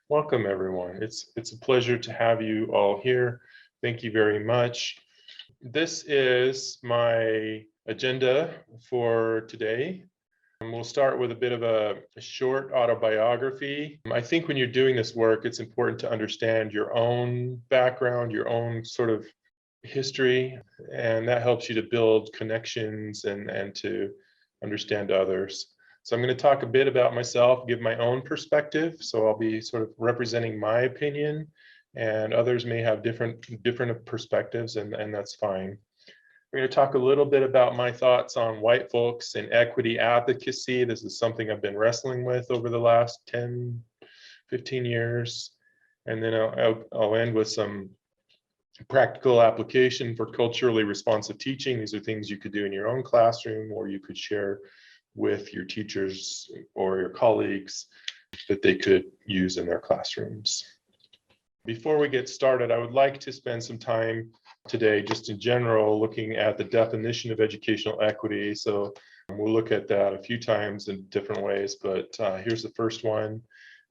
Welcome, everyone. It's a pleasure to have you all here. Thank you very much. This is my agenda for today. We'll start with a bit of a short autobiography. I think when you're doing this work, it's important to understand your own background, your own sort of history, and that helps you to build connections and to understand others. So I'm going to talk a bit about myself, give my own perspective. So I'll be sort of representing my opinion, and others may have different perspectives, and that's fine. We're going to talk a little bit about my thoughts on white folks and equity advocacy. This is something I've been wrestling with over the last 10, 15 years. And then I'll end with some practical application for culturally responsive teaching. These are things you could do in your own classroom, or you could share with your teachers or your colleagues that they could use in their classrooms. Before we get started, I would like to spend some time today just in general looking at the definition of educational equity. So we'll look at that a few times in different ways, but here's the first one.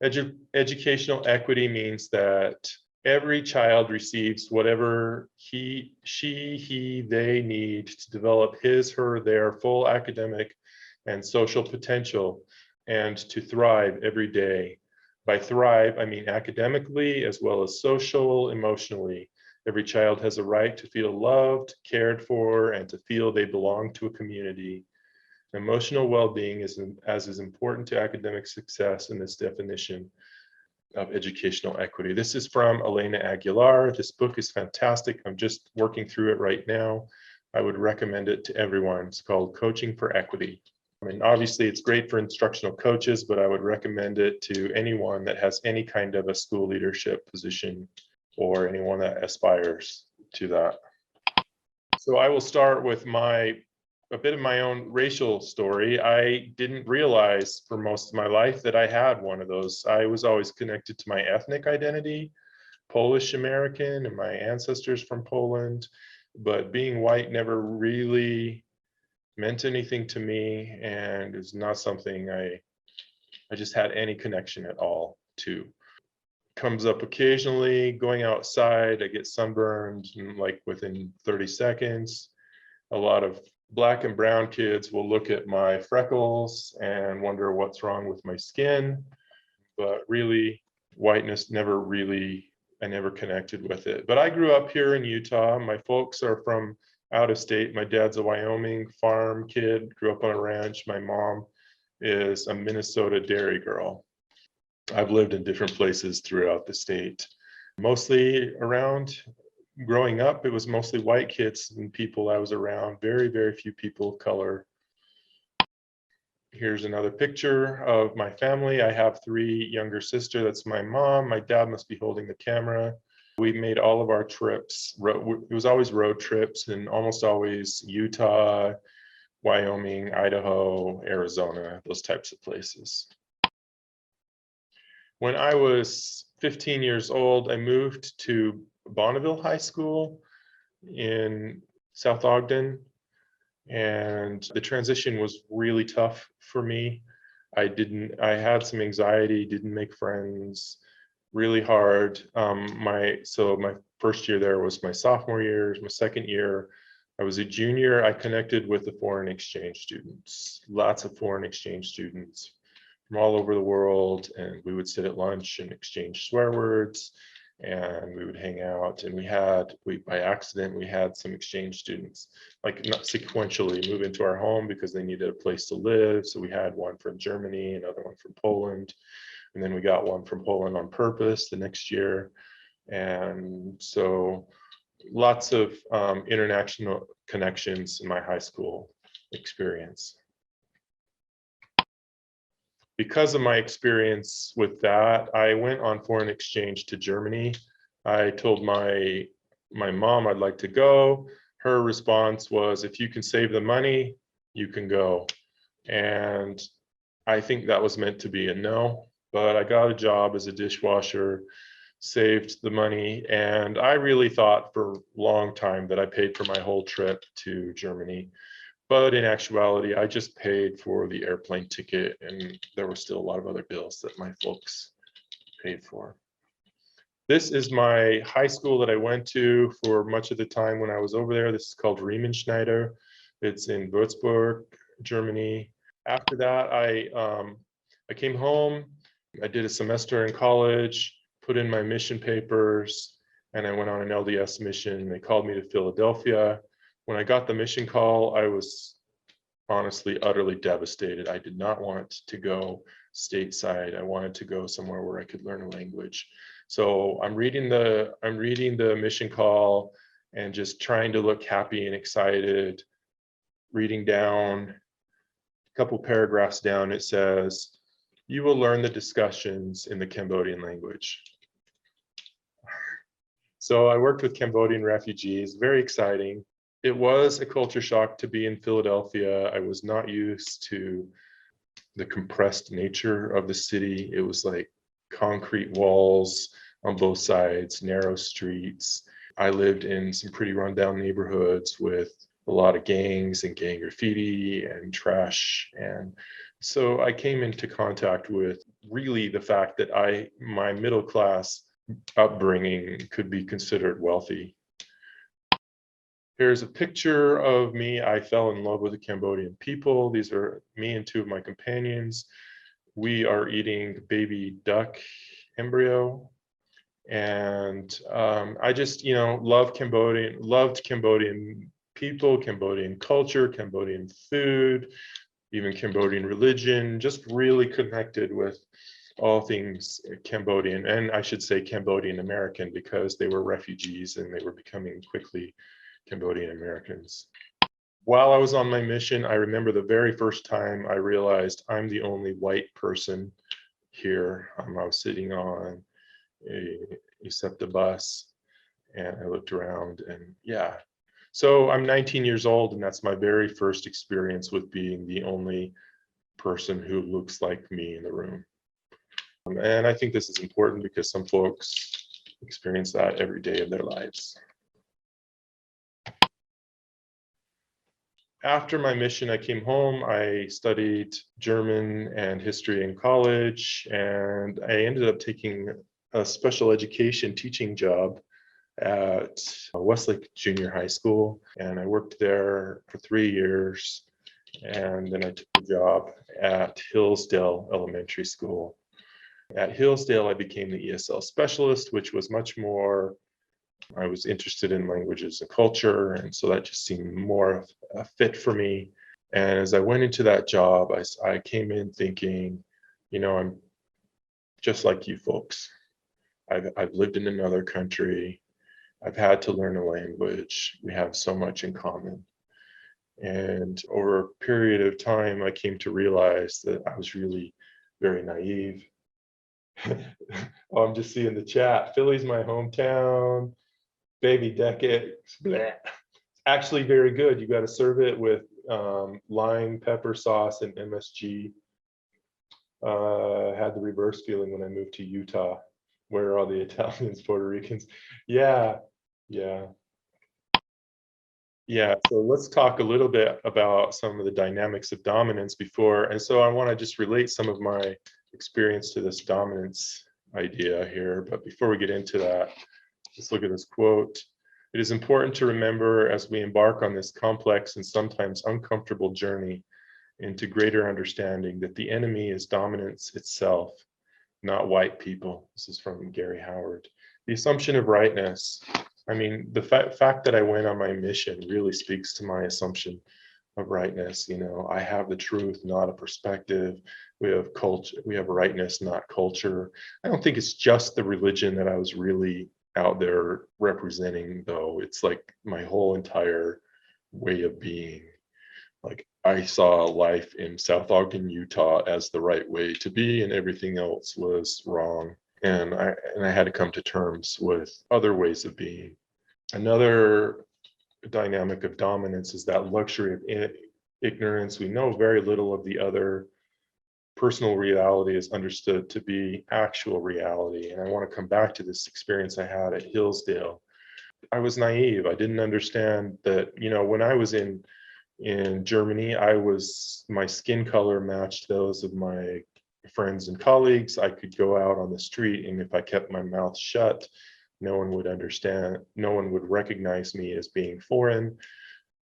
Educational equity means that every child receives whatever they need to develop his, her, their full academic and social potential and to thrive every day. By thrive, I mean academically as well as social, emotionally. Every child has a right to feel loved, cared for, and to feel they belong to a community. Emotional well-being is as important to academic success in this definition of educational equity. This is from Elena Aguilar. This book is fantastic. I'm just working through it right now. I would recommend it to everyone. It's called Coaching for Equity. I mean, obviously it's great for instructional coaches, but I would recommend it to anyone that has any kind of a school leadership position or anyone that aspires to that. So I will start with a bit of my own racial story. I didn't realize for most of my life that I had one of those. I was always connected to my ethnic identity, Polish American, and my ancestors from Poland, but being white never really meant anything to me, and is not something I just had any connection at all to. Comes up occasionally, going outside, I get sunburned like within 30 seconds. A lot of Black and brown kids will look at my freckles and wonder what's wrong with my skin, but really whiteness I never connected with it. But I grew up here in Utah. My folks are from out of state. My dad's a Wyoming farm kid, grew up on a ranch. My mom is a Minnesota dairy girl. I've lived in different places throughout the state, mostly around. Growing up, it was mostly white kids and people I was around, very, very few people of color. Here's another picture of my family. I have 3 younger sisters. That's my mom. My dad must be holding the camera. We made all of our trips. It was always road trips, and almost always Utah, Wyoming, Idaho, Arizona, those types of places. When I was 15 years old, I moved to Bonneville High School in South Ogden, and the transition was really tough for me. I had some anxiety, didn't make friends, really hard. My first year there was my sophomore year. My second year, I was a junior. I connected with the foreign exchange students, lots of foreign exchange students from all over the world, and we would sit at lunch and exchange swear words, and we would hang out. And by accident, we had some exchange students, like not sequentially, move into our home because they needed a place to live. So we had one from Germany, another one from Poland, and then we got one from Poland on purpose the next year. And so lots of international connections in my high school experience. Because of my experience with that, I went on foreign exchange to Germany. I told my mom I'd like to go. Her response was, if you can save the money, you can go. And I think that was meant to be a no, but I got a job as a dishwasher, saved the money, and I really thought for a long time that I paid for my whole trip to Germany. But in actuality, I just paid for the airplane ticket, and there were still a lot of other bills that my folks paid for. This is my high school that I went to for much of the time when I was over there. This is called Riemenschneider. It's in Würzburg, Germany. After that, I came home. I did a semester in college, put in my mission papers, and I went on an LDS mission. They called me to Philadelphia. When I got the mission call, I was honestly utterly devastated. I did not want to go stateside. I wanted to go somewhere where I could learn a language. So I'm reading the mission call and just trying to look happy and excited. Reading down a couple paragraphs down, it says, "You will learn the discussions in the Cambodian language." So I worked with Cambodian refugees, very exciting. It was a culture shock to be in Philadelphia. I was not used to the compressed nature of the city. It was like concrete walls on both sides, narrow streets. I lived in some pretty rundown neighborhoods with a lot of gangs and gang graffiti and trash. And so I came into contact with really the fact that my middle class upbringing could be considered wealthy. Here's a picture of me. I fell in love with the Cambodian people. These are me and two of my companions. We are eating baby duck embryo. And I just, loved Cambodian people, Cambodian culture, Cambodian food, even Cambodian religion, just really connected with all things Cambodian, and I should say Cambodian American, because they were refugees and they were becoming quickly Cambodian Americans. While I was on my mission, I remember the very first time I realized I'm the only white person here. I was sitting on a SEPTA bus and I looked around and yeah. So I'm 19 years old and that's my very first experience with being the only person who looks like me in the room. And I think this is important because some folks experience that every day of their lives. After my mission, I came home. I studied German and history in college, and I ended up taking a special education teaching job at Westlake Junior High School. And I worked there for 3 years. And then I took a job at Hillsdale Elementary School. At Hillsdale, I became the ESL specialist, which was much more, I was interested in languages and culture, and so that just seemed more of a fit for me. And as I went into that job, I came in thinking, I'm just like you folks. I've lived in another country. I've had to learn a language. We have so much in common. And over a period of time, I came to realize that I was really very naive. Oh, I'm just seeing the chat. Philly's my hometown. Baby Decade. Actually very good. You got to serve it with lime pepper sauce and MSG. Had the reverse feeling when I moved to Utah. Where are all the Italians, Puerto Ricans? Yeah. So let's talk a little bit about some of the dynamics of dominance before. And so I want to just relate some of my experience to this dominance idea here. But before we get into that, just look at this quote. "It is important to remember as we embark on this complex and sometimes uncomfortable journey into greater understanding that the enemy is dominance itself, not white people." This is from Gary Howard. The assumption of rightness. I mean, the fact that I went on my mission really speaks to my assumption of rightness. I have the truth, not a perspective. We have culture, we have rightness, not culture. I don't think it's just the religion that I was really out there representing, though. It's like my whole entire way of being. Like, I saw life in South Ogden, Utah as the right way to be, and everything else was wrong. And I had to come to terms with other ways of being. Another dynamic of dominance is that luxury of ignorance. We know very little of the other. Personal reality is understood to be actual reality. And I want to come back to this experience I had at Hillsdale. I was naive. I didn't understand that, when I was in Germany, my skin color matched those of my friends and colleagues. I could go out on the street, and if I kept my mouth shut, no one would understand, no one would recognize me as being foreign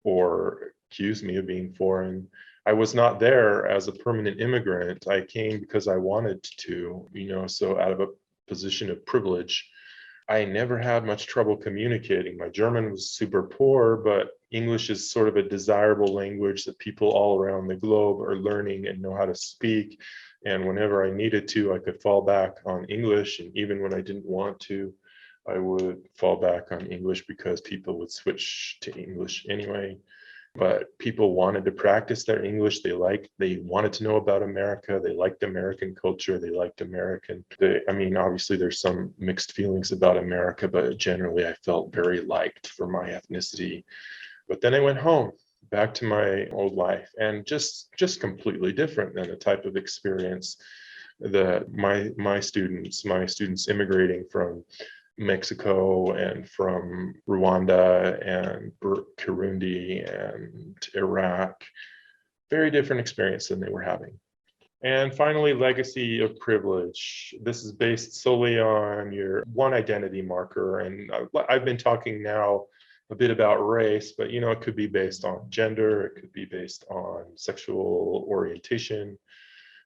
or accuse me of being foreign. I was not there as a permanent immigrant. I came because I wanted to, so out of a position of privilege. I never had much trouble communicating. My German was super poor, but English is sort of a desirable language that people all around the globe are learning and know how to speak. And whenever I needed to, I could fall back on English. And even when I didn't want to, I would fall back on English because people would switch to English anyway. But people wanted to practice their English. They wanted to know about America. They liked American culture. They liked obviously there's some mixed feelings about America, but generally I felt very liked for my ethnicity. But then I went home, back to my old life, and just completely different than the type of experience that my students immigrating from Mexico and from Rwanda and Burundi and Iraq, very different experience than they were having. And finally, legacy of privilege. This is based solely on your one identity marker. And I've been talking now a bit about race, but it could be based on gender, it could be based on sexual orientation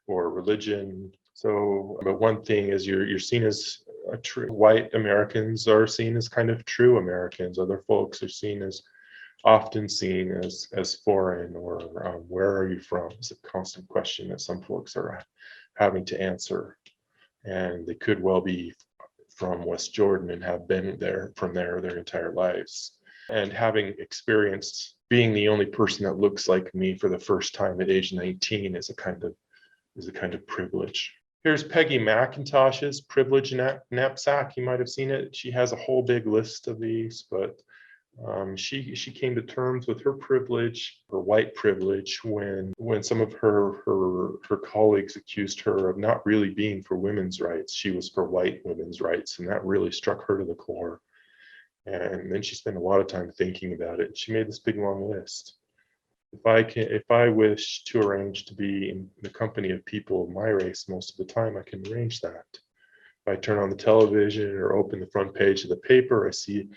or religion. So, but one thing is you're seen as a true white Americans are seen as kind of true Americans. Other folks are often seen as foreign, or where are you from? It's a constant question that some folks are having to answer, and they could well be from West Jordan and have been there their entire lives. And having experienced being the only person that looks like me for the first time at age 19 is a kind of privilege. Here's Peggy Mcintosh's privilege knapsack. You might have seen it. She has a whole big list of these, but she came to terms with her privilege, her white privilege, when some of her colleagues accused her of not really being for women's rights. She was for white women's rights, and that really struck her to the core. And then she spent a lot of time thinking about it. She made this big long list. If I wish to arrange to be in the company of people of my race most of the time, I can arrange that. If I turn on the television or open the front page of the paper, I see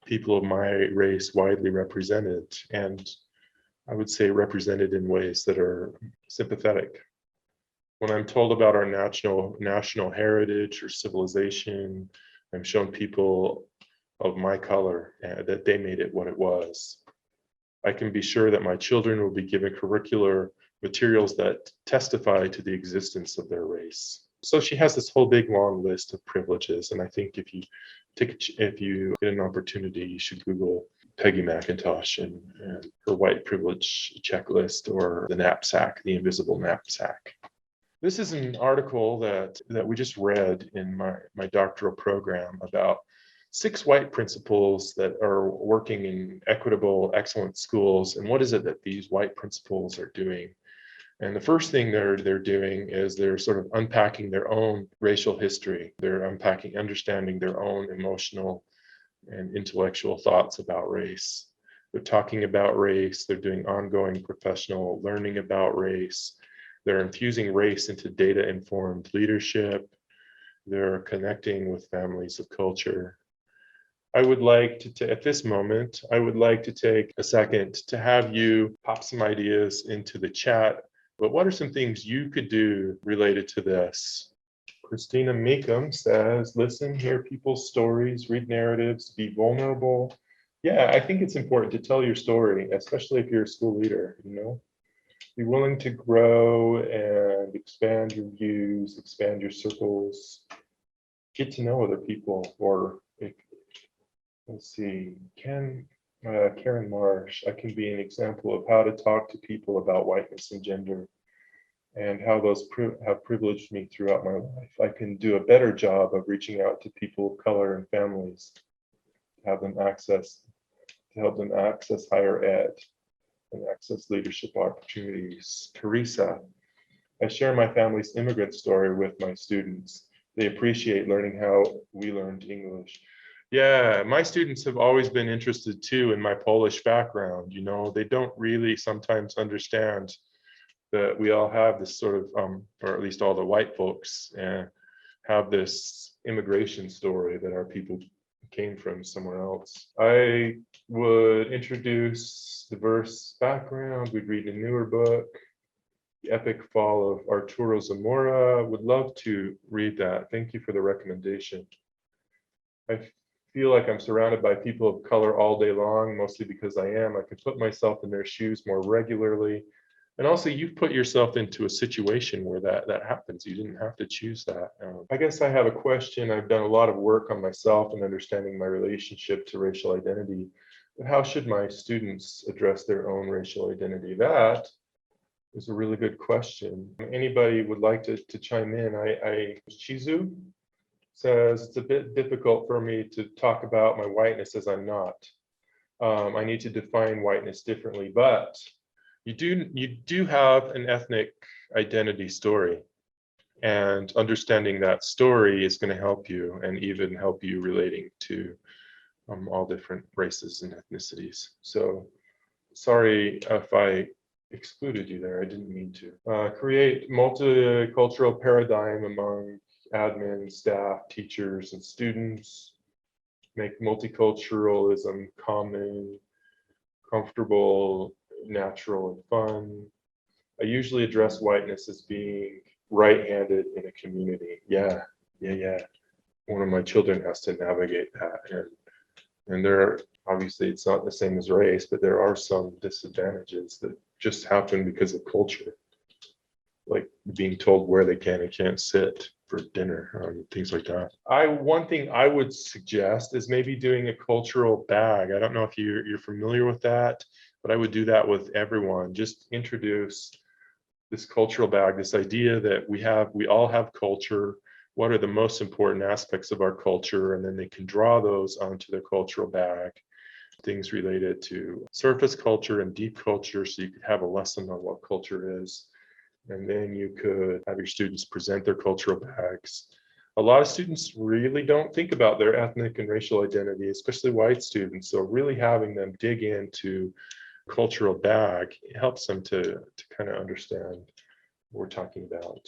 people of my race widely represented, and I would say represented in ways that are sympathetic. When I'm told about our national heritage or civilization, I'm shown people of my color that they made it what it was. I can be sure that my children will be given curricular materials that testify to the existence of their race. So she has this whole big long list of privileges, and I think if you get an opportunity, you should Google Peggy Mcintosh and her white privilege checklist, or the knapsack, the invisible knapsack. This is an article that we just read in my doctoral program about 6 white principals that are working in equitable, excellent schools. And what is it that these white principals are doing? And the first thing they're doing is they're sort of unpacking their own racial history. They're understanding their own emotional and intellectual thoughts about race. They're talking about race. They're doing ongoing professional learning about race. They're infusing race into data-informed leadership. They're connecting with families of culture. I would like to, at this moment, I would like to take a second to have you pop some ideas into the chat. But what are some things you could do related to this? Christina Meekum says, listen, hear people's stories, read narratives, be vulnerable. Yeah, I think it's important to tell your story, especially if you're a school leader, Be willing to grow and expand your views, expand your circles, get to know other people, or let's see, Karen Marsh, I can be an example of how to talk to people about whiteness and gender, and how those have privileged me throughout my life. I can do a better job of reaching out to people of color and families, to help them access higher ed and access leadership opportunities. Teresa, I share my family's immigrant story with my students. They appreciate learning how we learned English. Yeah, my students have always been interested too in my Polish background. They don't really sometimes understand that we all have this sort of, or at least all the white folks, have this immigration story that our people came from somewhere else. I would introduce diverse background. We'd read a newer book, The Epic Fall of Arturo Zamora. Would love to read that. Thank you for the recommendation. I feel like I'm surrounded by people of color all day long, mostly because I am. I can put myself in their shoes more regularly. And also, you've put yourself into a situation where that happens. You didn't have to choose that. I guess I have a question. I've done a lot of work on myself and understanding my relationship to racial identity. But how should my students address their own racial identity? That is a really good question. Anybody would like to chime in? Chizu says it's a bit difficult for me to talk about my whiteness as I'm not. I need to define whiteness differently, but you do have an ethnic identity story, and understanding that story is going to help you, and even help you relating to all different races and ethnicities. So sorry if I excluded you there. I didn't mean to. Create multicultural paradigm among admin, staff, teachers, and students. Make multiculturalism common, comfortable, natural, and fun. I usually address whiteness as being right-handed in a community. Yeah. One of my children has to navigate that, and there are, obviously it's not the same as race, but there are some disadvantages that just happen because of culture, like being told where they can and can't sit for dinner, things like that. One thing I would suggest is maybe doing a cultural bag. I don't know if you're familiar with that, but I would do that with everyone. Just introduce this cultural bag, this idea that we all have culture. What are the most important aspects of our culture? And then they can draw those onto their cultural bag. Things related to surface culture and deep culture, so you could have a lesson on what culture is. And then you could have your students present their cultural bags. A lot of students really don't think about their ethnic and racial identity, especially white students. So really having them dig into cultural bag helps them to kind of understand what we're talking about.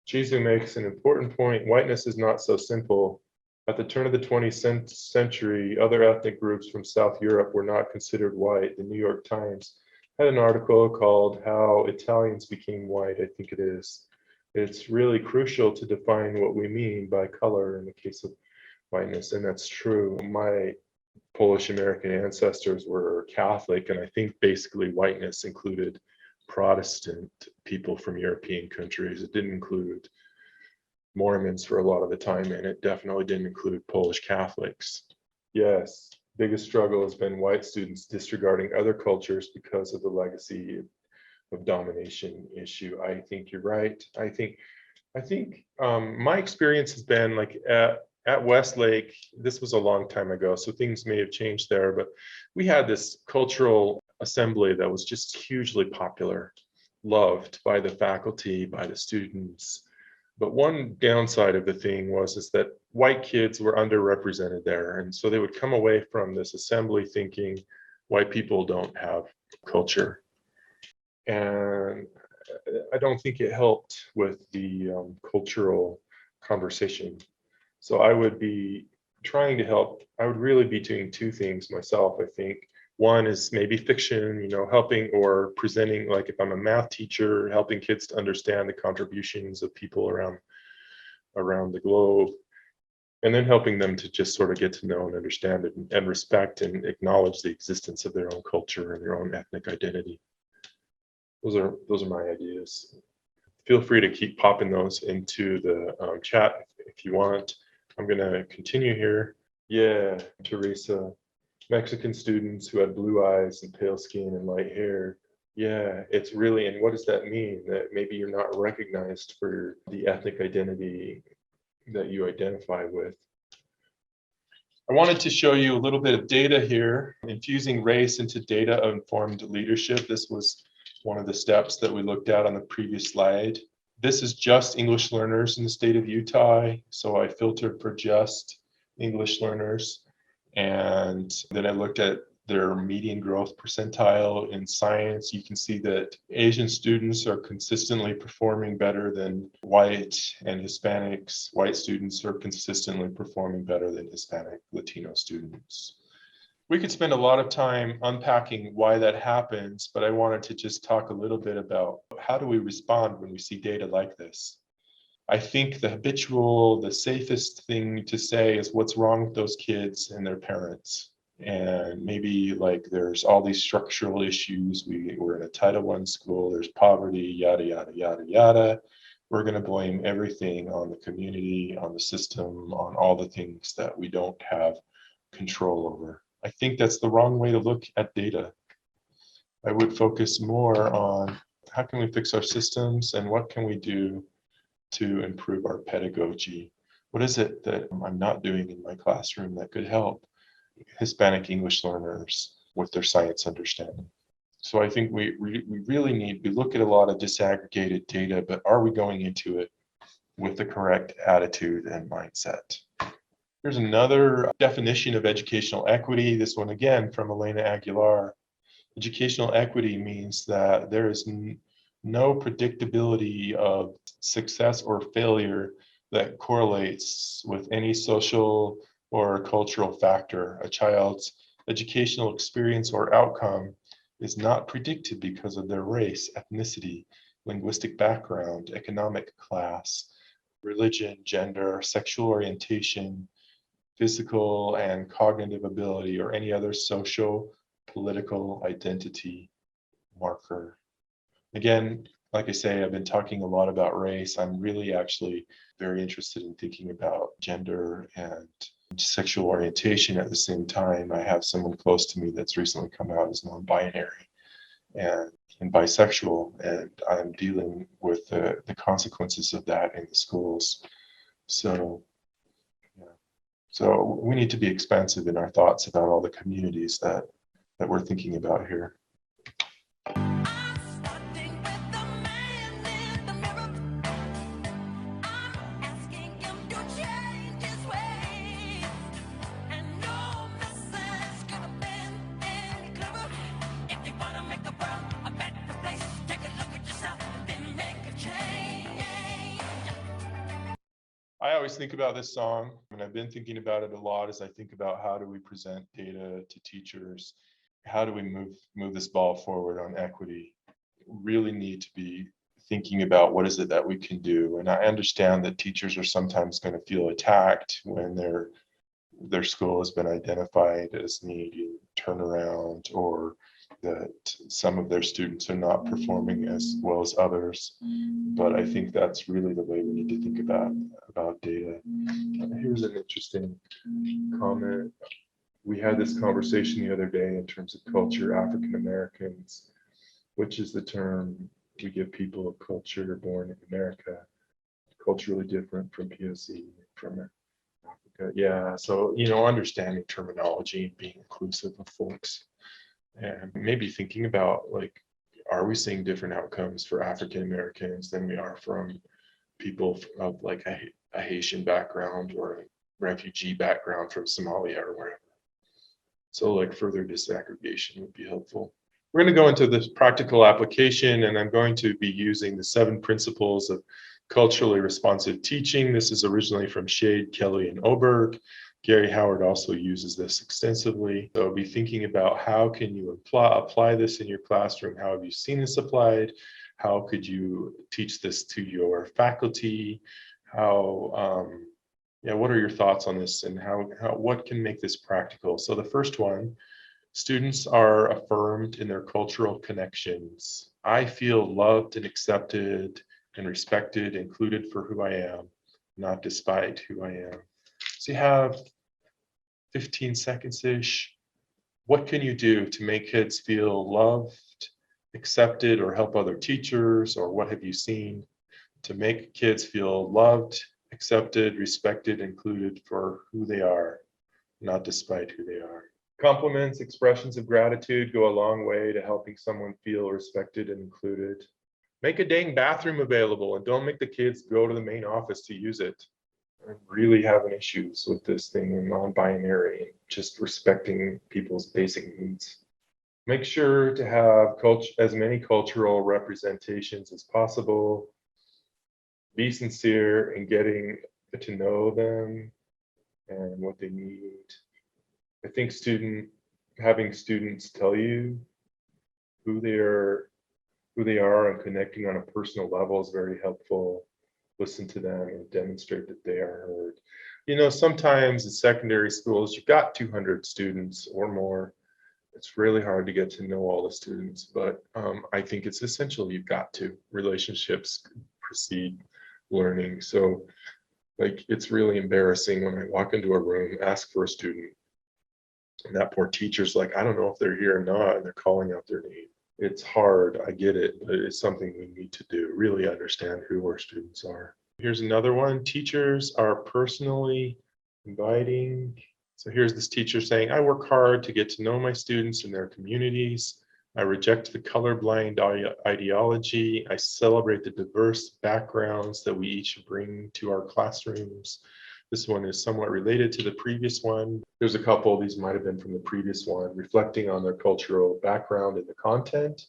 Chizu makes an important point. Whiteness is not so simple. At the turn of the 20th century, other ethnic groups from South Europe were not considered white. The New York Times had an article called How Italians Became White, I think it is. It's really crucial to define what we mean by color in the case of whiteness, and that's true. My Polish American ancestors were Catholic, and I think basically whiteness included Protestant people from European countries. It didn't include Mormons for a lot of the time, and it definitely didn't include Polish Catholics. Yes, biggest struggle has been white students disregarding other cultures because of the legacy of domination issue. I think you're right. I think my experience has been like at Westlake, this was a long time ago, so things may have changed there, but we had this cultural assembly that was just hugely popular, loved by the faculty, by the students. But one downside of the thing is that white kids were underrepresented there. And so they would come away from this assembly thinking white people don't have culture. And I don't think it helped with the cultural conversation. So I would be trying to help. I would really be doing two things myself, I think. One is maybe fiction, helping or presenting, like if I'm a math teacher, helping kids to understand the contributions of people around the globe, and then helping them to just sort of get to know and understand it and respect and acknowledge the existence of their own culture and their own ethnic identity. Those are my ideas. Feel free to keep popping those into the chat if you want. I'm going to continue here. Yeah, Teresa. Mexican students who had blue eyes and pale skin and light hair. Yeah, it's really, and what does that mean? That maybe you're not recognized for the ethnic identity that you identify with. I wanted to show you a little bit of data here, infusing race into data-informed leadership. This was one of the steps that we looked at on the previous slide. This is just English learners in the state of Utah, so I filtered for just English learners. And then I looked at their median growth percentile in science. You can see that Asian students are consistently performing better than white, and Hispanics, white students are consistently performing better than Hispanic Latino students. We could spend a lot of time unpacking why that happens, but I wanted to just talk a little bit about how do we respond when we see data like this. I think the safest thing to say is what's wrong with those kids and their parents. And maybe like there's all these structural issues. We're in a Title I school, there's poverty, yada, yada, yada, yada. We're going to blame everything on the community, on the system, on all the things that we don't have control over. I think that's the wrong way to look at data. I would focus more on how can we fix our systems and what can we do to improve our pedagogy? What is it that I'm not doing in my classroom that could help Hispanic English learners with their science understanding? So I think we look at a lot of disaggregated data, but are we going into it with the correct attitude and mindset? Here's another definition of educational equity. This one again from Elena Aguilar. Educational equity means that there is no predictability of success or failure that correlates with any social or cultural factor. A child's educational experience or outcome is not predicted because of their race, ethnicity, linguistic background, economic class, religion, gender, sexual orientation, physical and cognitive ability, or any other social, political identity marker. Again, like I say, I've been talking a lot about race. I'm really actually very interested in thinking about gender and sexual orientation at the same time. I have someone close to me that's recently come out as non-binary and bisexual, and I'm dealing with the consequences of that in the schools. So, yeah. So we need to be expansive in our thoughts about all the communities that we're thinking about here. I always think about this song, and I've been thinking about it a lot as I think about how do we present data to teachers, how do we move this ball forward on equity. Really need to be thinking about what is it that we can do. And I understand that teachers are sometimes going to feel attacked when their school has been identified as needing turnaround, or that some of their students are not performing as well as others. But I think that's really the way we need to think about data. Here's an interesting comment. We had this conversation the other day in terms of culture, African Americans, which is the term we give people of culture born in America, culturally different from POC, from Africa. Yeah, so, understanding terminology and being inclusive of folks, and maybe thinking about, like, are we seeing different outcomes for African Americans than we are from people of like a Haitian background or a refugee background from Somalia or wherever. So like further disaggregation would be helpful. We're going to go into this practical application, and I'm going to be using the 7 principles of culturally responsive teaching. This is originally from Shade, Kelly, and Oberg. Gary Howard also uses this extensively. So be thinking about how can you apply this in your classroom? How have you seen this applied? How could you teach this to your faculty? What are your thoughts on this, and what can make this practical? So the first one, students are affirmed in their cultural connections. I feel loved and accepted and respected, included for who I am, not despite who I am. So you have 15 seconds-ish. What can you do to make kids feel loved, accepted, or help other teachers? Or what have you seen to make kids feel loved, accepted, respected, included for who they are, not despite who they are? Compliments, expressions of gratitude go a long way to helping someone feel respected and included. Make a dang bathroom available and don't make the kids go to the main office to use it. I'm really having issues with this thing in non-binary and just respecting people's basic needs. Make sure to have as many cultural representations as possible. Be sincere in getting to know them and what they need. I think having students tell you who they are, and connecting on a personal level is very helpful. Listen to them and demonstrate that they are heard. Sometimes in secondary schools, you've got 200 students or more. It's really hard to get to know all the students, but I think it's essential. You've got to. Relationships precede learning. So like, it's really embarrassing when I walk into a room, ask for a student, and that poor teacher's like, I don't know if they're here or not, and they're calling out their name. It's hard, I get it, but it's something we need to do, really understand who our students are. Here's another one. Teachers are personally inviting. So here's this teacher saying, I work hard to get to know my students and their communities. I reject the colorblind ideology. I celebrate the diverse backgrounds that we each bring to our classrooms. This one is somewhat related to the previous one. There's a couple, these might have been from the previous one, reflecting on their cultural background and the content.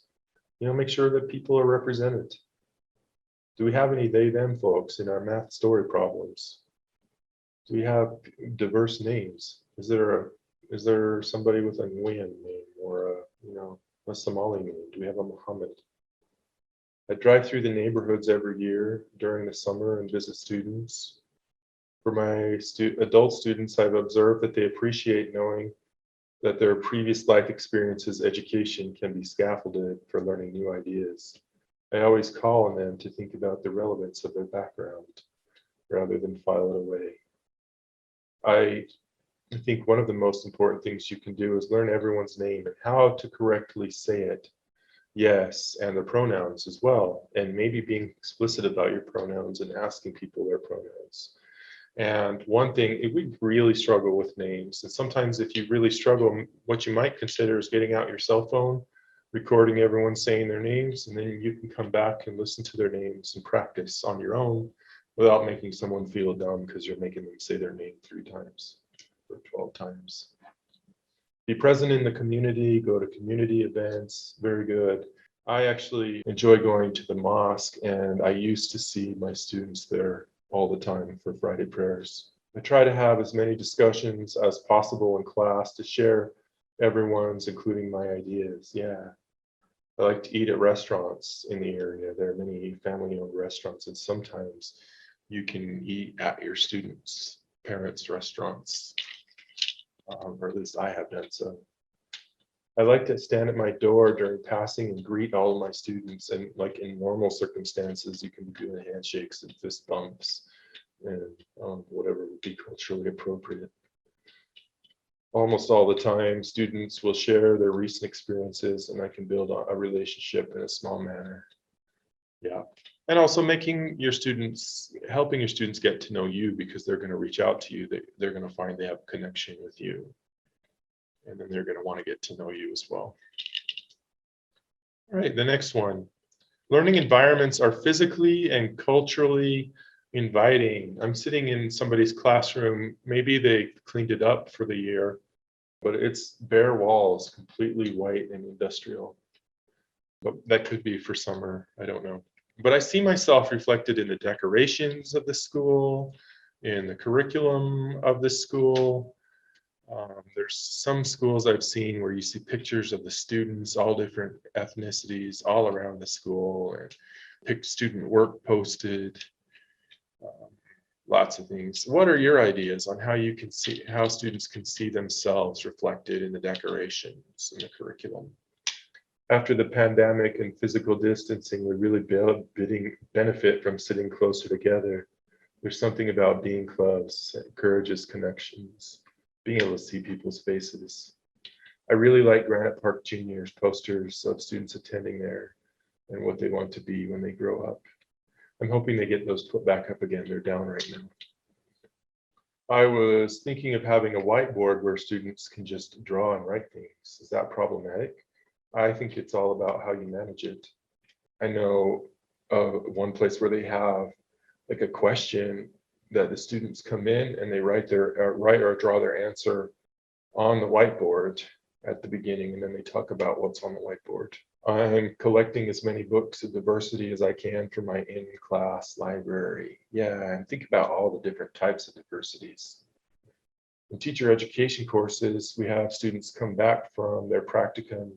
Make sure that people are represented. Do we have any they, them folks in our math story problems? Do we have diverse names? Is there somebody with a Nguyen name or a Somali name? Do we have a Muhammad? I drive through the neighborhoods every year during the summer and visit students. For my adult students, I've observed that they appreciate knowing that their previous life experiences, education can be scaffolded for learning new ideas. I always call on them to think about the relevance of their background rather than file it away. I think one of the most important things you can do is learn everyone's name and how to correctly say it. Yes, and the pronouns as well, and maybe being explicit about your pronouns and asking people their pronouns. And one thing, if we really struggle with names, and sometimes if you really struggle, what you might consider is getting out your cell phone, recording everyone saying their names, and then you can come back and listen to their names and practice on your own without making someone feel dumb because you're making them say their name 3 times or 12 times. Be present in the community, go to community events, very good. I actually enjoy going to the mosque, and I used to see my students there all the time for Friday prayers. I try to have as many discussions as possible in class to share everyone's, including my ideas. Yeah. I like to eat at restaurants in the area. There are many family-owned restaurants, and sometimes you can eat at your students' parents' restaurants, or at least I have done so. I like to stand at my door during passing and greet all of my students. And like in normal circumstances, you can be doing handshakes and fist bumps and whatever would be culturally appropriate. Almost all the time, students will share their recent experiences, and I can build a relationship in a small manner. Yeah. And also helping your students get to know you, because they're going to reach out to you. They're going to find they have a connection with you. And then they're going to want to get to know you as well. All right, the next one. Learning environments are physically and culturally inviting. I'm sitting in somebody's classroom. Maybe they cleaned it up for the year, but it's bare walls, completely white and industrial. But that could be for summer, I don't know. But I see myself reflected in the decorations of the school, in the curriculum of the school. There's some schools I've seen where you see pictures of the students, all different ethnicities, all around the school, and student work posted, lots of things. What are your ideas on how students can see themselves reflected in the decorations and the curriculum? After the pandemic and physical distancing, we really benefit from sitting closer together. There's something about being close that encourages connections, being able to see people's faces. I really like Granite Park Junior's posters of students attending there and what they want to be when they grow up. I'm hoping they get those put back up again. They're down right now. I was thinking of having a whiteboard where students can just draw and write things. Is that problematic? I think it's all about how you manage it. I know one place where they have like a question that the students come in and they write or draw their answer on the whiteboard at the beginning, and then they talk about what's on the whiteboard. I'm collecting as many books of diversity as I can for my in-class library. Yeah, and think about all the different types of diversities. In teacher education courses, we have students come back from their practicum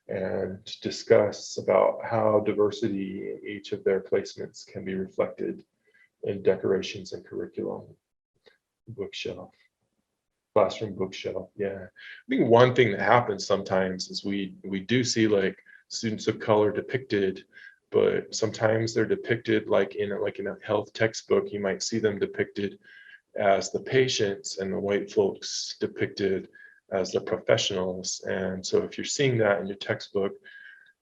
and discuss about how diversity in each of their placements can be reflected in decorations and curriculum. Bookshelf, classroom bookshelf. Yeah, I think one thing that happens sometimes is we do see like students of color depicted, but sometimes they're depicted like in a health textbook. You might see them depicted as the patients and the white folks depicted as the professionals. And so if you're seeing that in your textbook,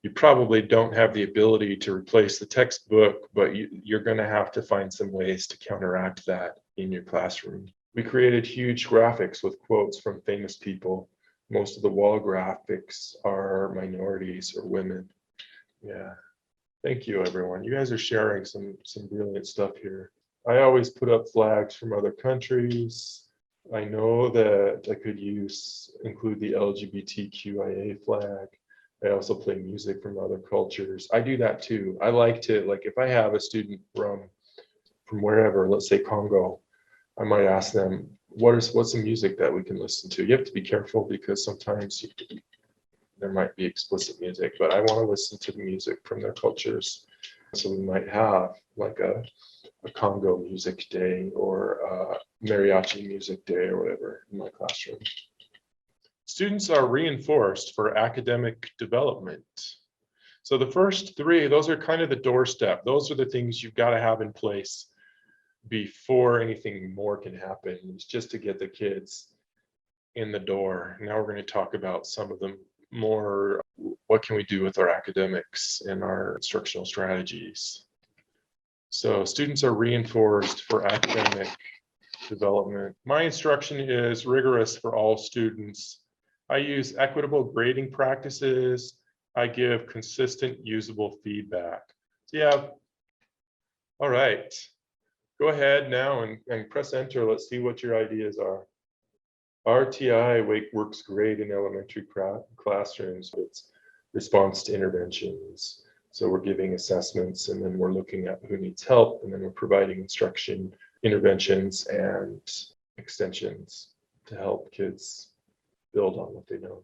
you probably don't have the ability to replace the textbook, but you're going to have to find some ways to counteract that in your classroom. We created huge graphics with quotes from famous people. Most of the wall graphics are minorities or women. Yeah, thank you, everyone. You guys are sharing some brilliant stuff here. I always put up flags from other countries. I know that I could include the LGBTQIA flag. I also play music from other cultures. I do that too. I like to, like, if I have a student from wherever, let's say Congo, I might ask them, what's the music that we can listen to? You have to be careful because sometimes there might be explicit music, but I want to listen to the music from their cultures. So we might have like a Congo music day or a mariachi music day or whatever in my classroom. Students are reinforced for academic development. So the first three, those are kind of the doorstep. Those are the things you've got to have in place before anything more can happen. It's just to get the kids in the door. Now we're going to talk about some of them more. What can we do with our academics and our instructional strategies? So students are reinforced for academic development. My instruction is rigorous for all students. I use equitable grading practices. I give consistent, usable feedback. So yeah, all right. Go ahead now and press enter. Let's see what your ideas are. RTI works great in elementary classrooms. It's response to interventions. So we're giving assessments and then we're looking at who needs help and then we're providing instruction, interventions, and extensions to help kids build on what they know.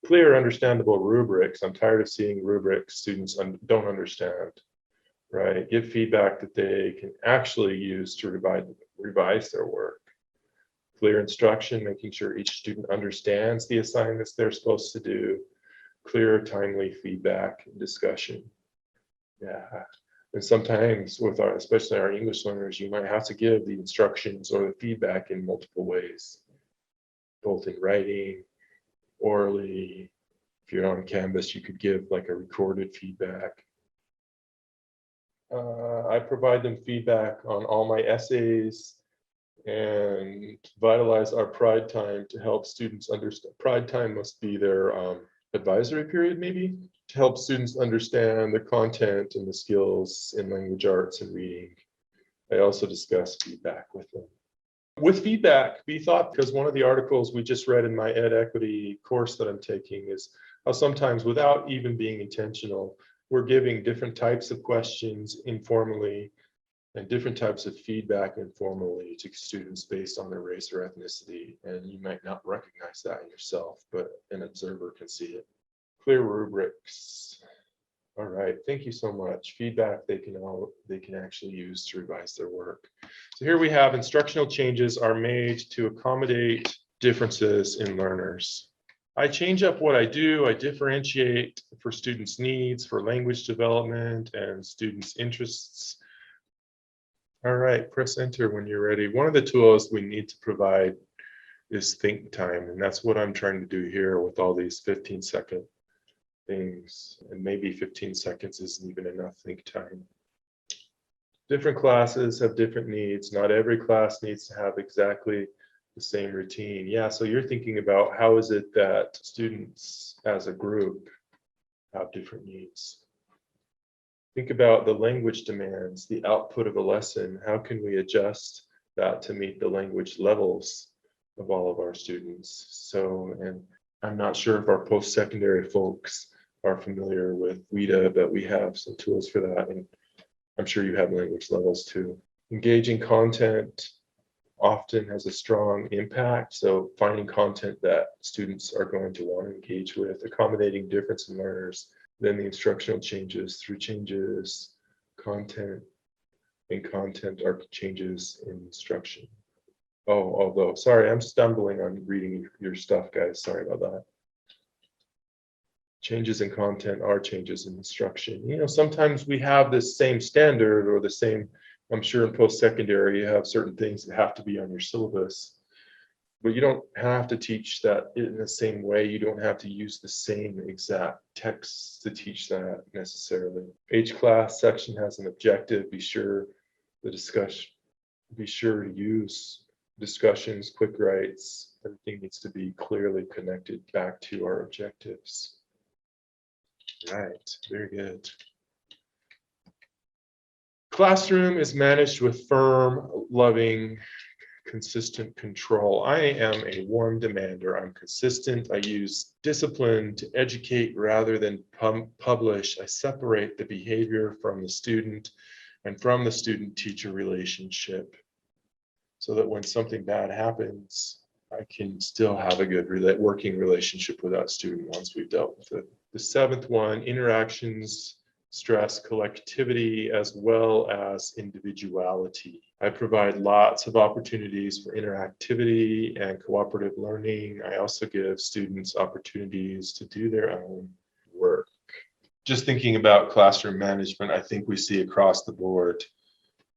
Clear, understandable rubrics. I'm tired of seeing rubrics students don't understand, right? Give feedback that they can actually use to revise their work. Clear instruction, making sure each student understands the assignments they're supposed to do. Clear, timely feedback and discussion. Yeah. And sometimes with especially our English learners, you might have to give the instructions or the feedback in multiple ways, both in writing, orally. If you're on Canvas, you could give like a recorded feedback. I provide them feedback on all my essays and vitalize our pride time to help students understand. Pride time must be their advisory period, maybe, to help students understand the content and the skills in language arts and reading. I also discuss feedback with them. With feedback, be thoughtful, because one of the articles we just read in my Ed Equity course that I'm taking is how sometimes without even being intentional, we're giving different types of questions informally and different types of feedback informally to students based on their race or ethnicity. And you might not recognize that in yourself, but an observer can see it. Clear rubrics. All right, thank you so much. Feedback they can actually use to revise their work. So here we have instructional changes are made to accommodate differences in learners. I change up what I do. I differentiate for students' needs, for language development and students' interests. All right, press enter when you're ready. One of the tools we need to provide is think time, and that's what I'm trying to do here with all these 15-second things, and maybe 15 seconds isn't even enough think time. Different classes have different needs. Not every class needs to have exactly the same routine. Yeah, so you're thinking about how is it that students as a group have different needs. Think about the language demands, the output of a lesson. How can we adjust that to meet the language levels of all of our students? So, and I'm not sure if our post-secondary folks are familiar with WIDA, but we have some tools for that. And I'm sure you have language levels too. Engaging content often has a strong impact. So finding content that students are going to want to engage with, accommodating difference in learners, then the instructional changes through changes, content and content are changes in instruction. Oh, although, sorry, I'm stumbling on reading your stuff, guys. Sorry about that. Changes in content are changes in instruction. You know, sometimes we have this same standard or the same, I'm sure in post-secondary, you have certain things that have to be on your syllabus, but you don't have to teach that in the same way. You don't have to use the same exact texts to teach that necessarily. Each class section has an objective. Be sure to use discussions, quick writes. Everything needs to be clearly connected back to our objectives. Right, very good. Classroom is managed with firm, loving, consistent control. I am a warm demander. I'm consistent. I use discipline to educate rather than publish. I separate the behavior from the student and from the student-teacher relationship so that when something bad happens, I can still have a good working relationship with that student once we've dealt with it. The seventh one, interactions stress collectivity as well as individuality. I provide lots of opportunities for interactivity and cooperative learning. I also give students opportunities to do their own work. Just thinking about classroom management, I think we see across the board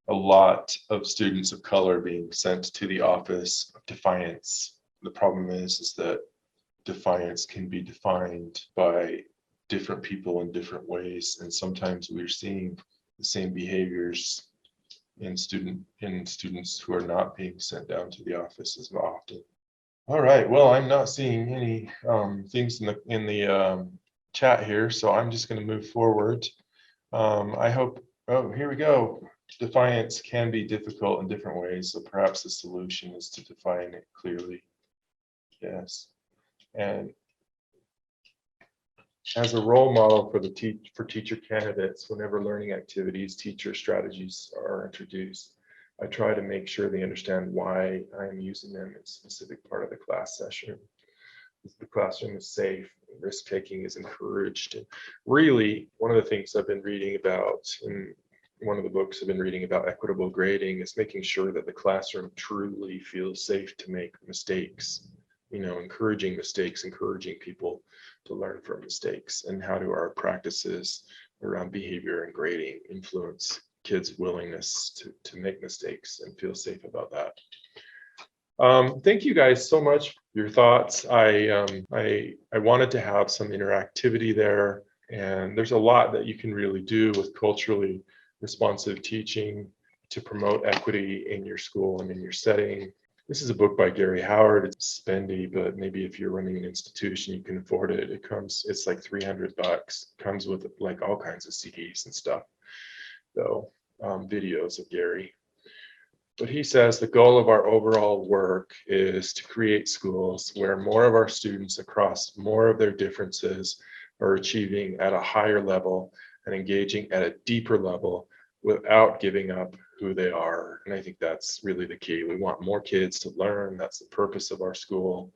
a lot of students of color being sent to the office of defiance. The problem is that defiance can be defined by different people in different ways, and sometimes we're seeing the same behaviors in students who are not being sent down to the office as often. All right, well, I'm not seeing any things in the chat here, so I'm just going to move forward. I hope, oh, here we go. Defiance can be difficult in different ways, so perhaps the solution is to define it clearly. Yes, and as a role model for teacher candidates, whenever learning activities, teacher strategies are introduced, I try to make sure they understand why I'm using them in a specific part of the class session. The classroom is safe, risk-taking is encouraged. And really, one of the things I've been reading about in one of the books I've been reading about equitable grading is making sure that the classroom truly feels safe to make mistakes. You know, encouraging mistakes, encouraging people to learn from mistakes, and how do our practices around behavior and grading influence kids' willingness to make mistakes and feel safe about that. Thank you guys so much for your thoughts. I wanted to have some interactivity there, and there's a lot that you can really do with culturally responsive teaching to promote equity in your school and in your setting. This is a book by Gary Howard. It's spendy, but maybe if you're running an institution, you can afford it. It's like $300. Comes with like all kinds of CDs and stuff, though, videos of Gary. But he says the goal of our overall work is to create schools where more of our students across more of their differences are achieving at a higher level and engaging at a deeper level without giving up who they are. And I think that's really the key. We want more kids to learn. That's the purpose of our school.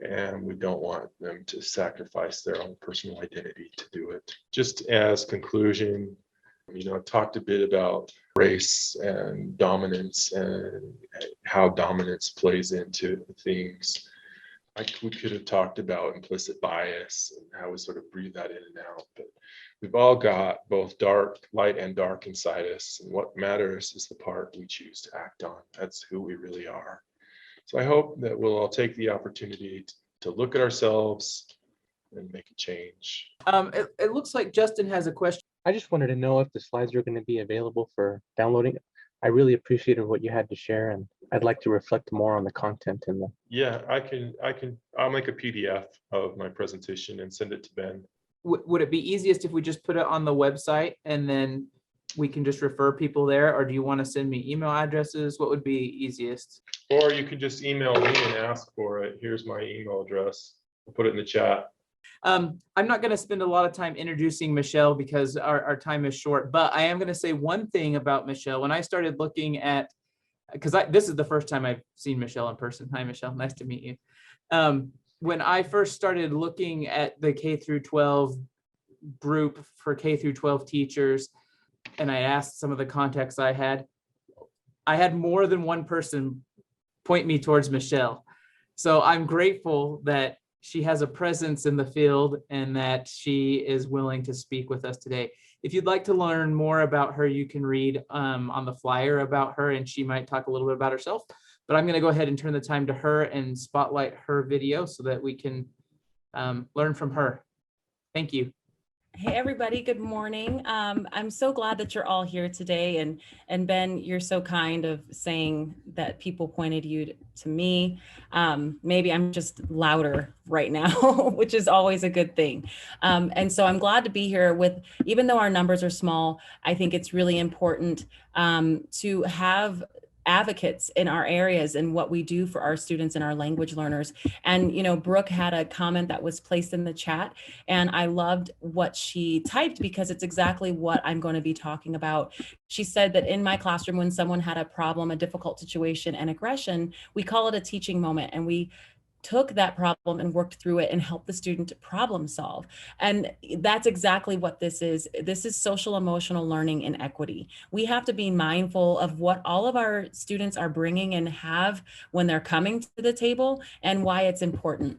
And we don't want them to sacrifice their own personal identity to do it. Just as conclusion, you know, I talked a bit about race and dominance and how dominance plays into things. We could have talked about implicit bias and how we sort of breathe that in and out, but we've all got both light and dark inside us, and what matters is the part we choose to act on. That's who we really are. So I hope that we'll all take the opportunity to look at ourselves and make a change. It looks like Justin has a question. I just wanted to know if the slides are going to be available for downloading. I really appreciated what you had to share, and I'd like to reflect more on the content in the. Yeah, I'll make a PDF of my presentation and send it to Ben. would it be easiest if we just put it on the website and then we can just refer people there? Or do you want to send me email addresses? What would be easiest? Or you could just email me and ask for it. Here's my email address. I'll put it in the chat. I'm not going to spend a lot of time introducing Michelle because our time is short, but I am going to say one thing about Michelle. When I started looking at, because this is the first time I've seen Michelle in person. Hi, Michelle. Nice to meet you. When I first started looking at the K through 12 group for K through 12 teachers, and I asked some of the contacts I had more than one person point me towards Michelle. So I'm grateful that she has a presence in the field and that she is willing to speak with us today. If you'd like to learn more about her, you can read on the flyer about her, and she might talk a little bit about herself. But I'm going to go ahead and turn the time to her and spotlight her video so that we can learn from her. Thank you. Hey everybody, good morning. I'm so glad that you're all here today, and Ben, you're so kind of saying that people pointed you to me. Maybe I'm just louder right now, which is always a good thing. And so I'm glad to be here with, even though our numbers are small, I think it's really important to have advocates in our areas and what we do for our students and our language learners. And, you know, Brooke had a comment that was placed in the chat, and I loved what she typed because it's exactly what I'm going to be talking about. She said that in my classroom, when someone had a problem, a difficult situation and aggression, we call it a teaching moment, and we took that problem and worked through it and helped the student problem solve. And that's exactly what this is. This is social emotional learning and equity. We have to be mindful of what all of our students are bringing and have when they're coming to the table and why it's important.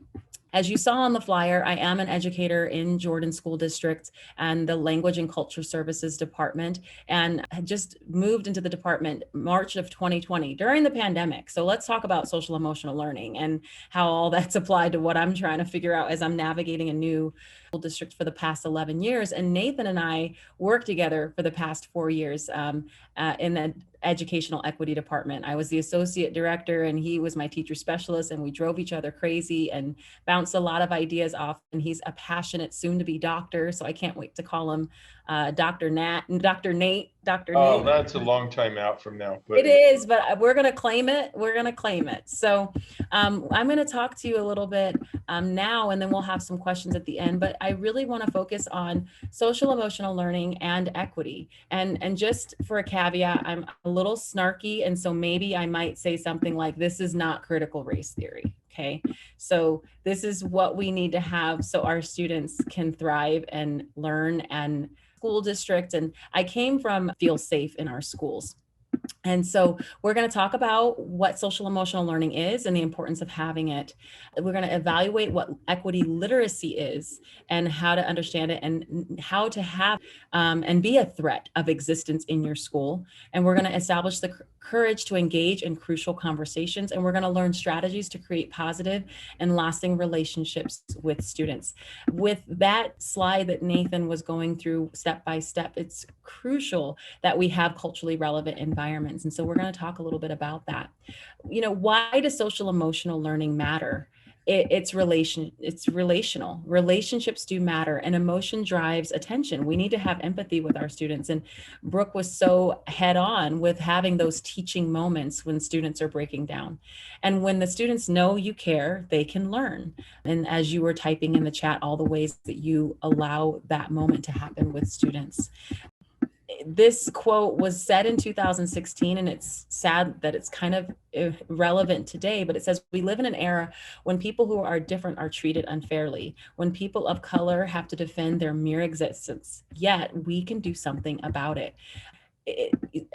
As you saw on the flyer, I am an educator in Jordan School District and the Language and Culture Services Department, and had just moved into the department March of 2020 during the pandemic. So let's talk about social emotional learning and how all that's applied to what I'm trying to figure out as I'm navigating a new school district for the past 11 years. And Nathan and I worked together for the past 4 years in the educational equity department. I was the associate director and he was my teacher specialist, and we drove each other crazy and bounced a lot of ideas off. And he's a passionate soon to be doctor, so I can't wait to call him Dr. Nate. Oh, that's a long time out from now. But it is, but we're going to claim it. We're going to claim it. So I'm going to talk to you a little bit now, and then we'll have some questions at the end. But I really want to focus on social emotional learning and equity. And just for a caveat, I'm a little snarky. And so maybe I might say something like, this is not critical race theory. Okay, so this is what we need to have so our students can thrive and learn and school district. And I came from feel safe in our schools. And so we're going to talk about what social emotional learning is and the importance of having it. We're going to evaluate what equity literacy is and how to understand it and how to have and be a threat of existence in your school. And we're going to establish the courage to engage in crucial conversations. And we're going to learn strategies to create positive and lasting relationships with students. With that slide that Nathan was going through step by step, it's crucial that we have culturally relevant environments. And so we're going to talk a little bit about that. You know, why does social emotional learning matter? It's relational. Relationships do matter, and emotion drives attention. We need to have empathy with our students. And Brooke was so head on with having those teaching moments when students are breaking down. And when the students know you care, they can learn. And as you were typing in the chat, all the ways that you allow that moment to happen with students. This quote was said in 2016, and it's sad that it's kind of relevant today, but it says, we live in an era when people who are different are treated unfairly, when people of color have to defend their mere existence, yet we can do something about it.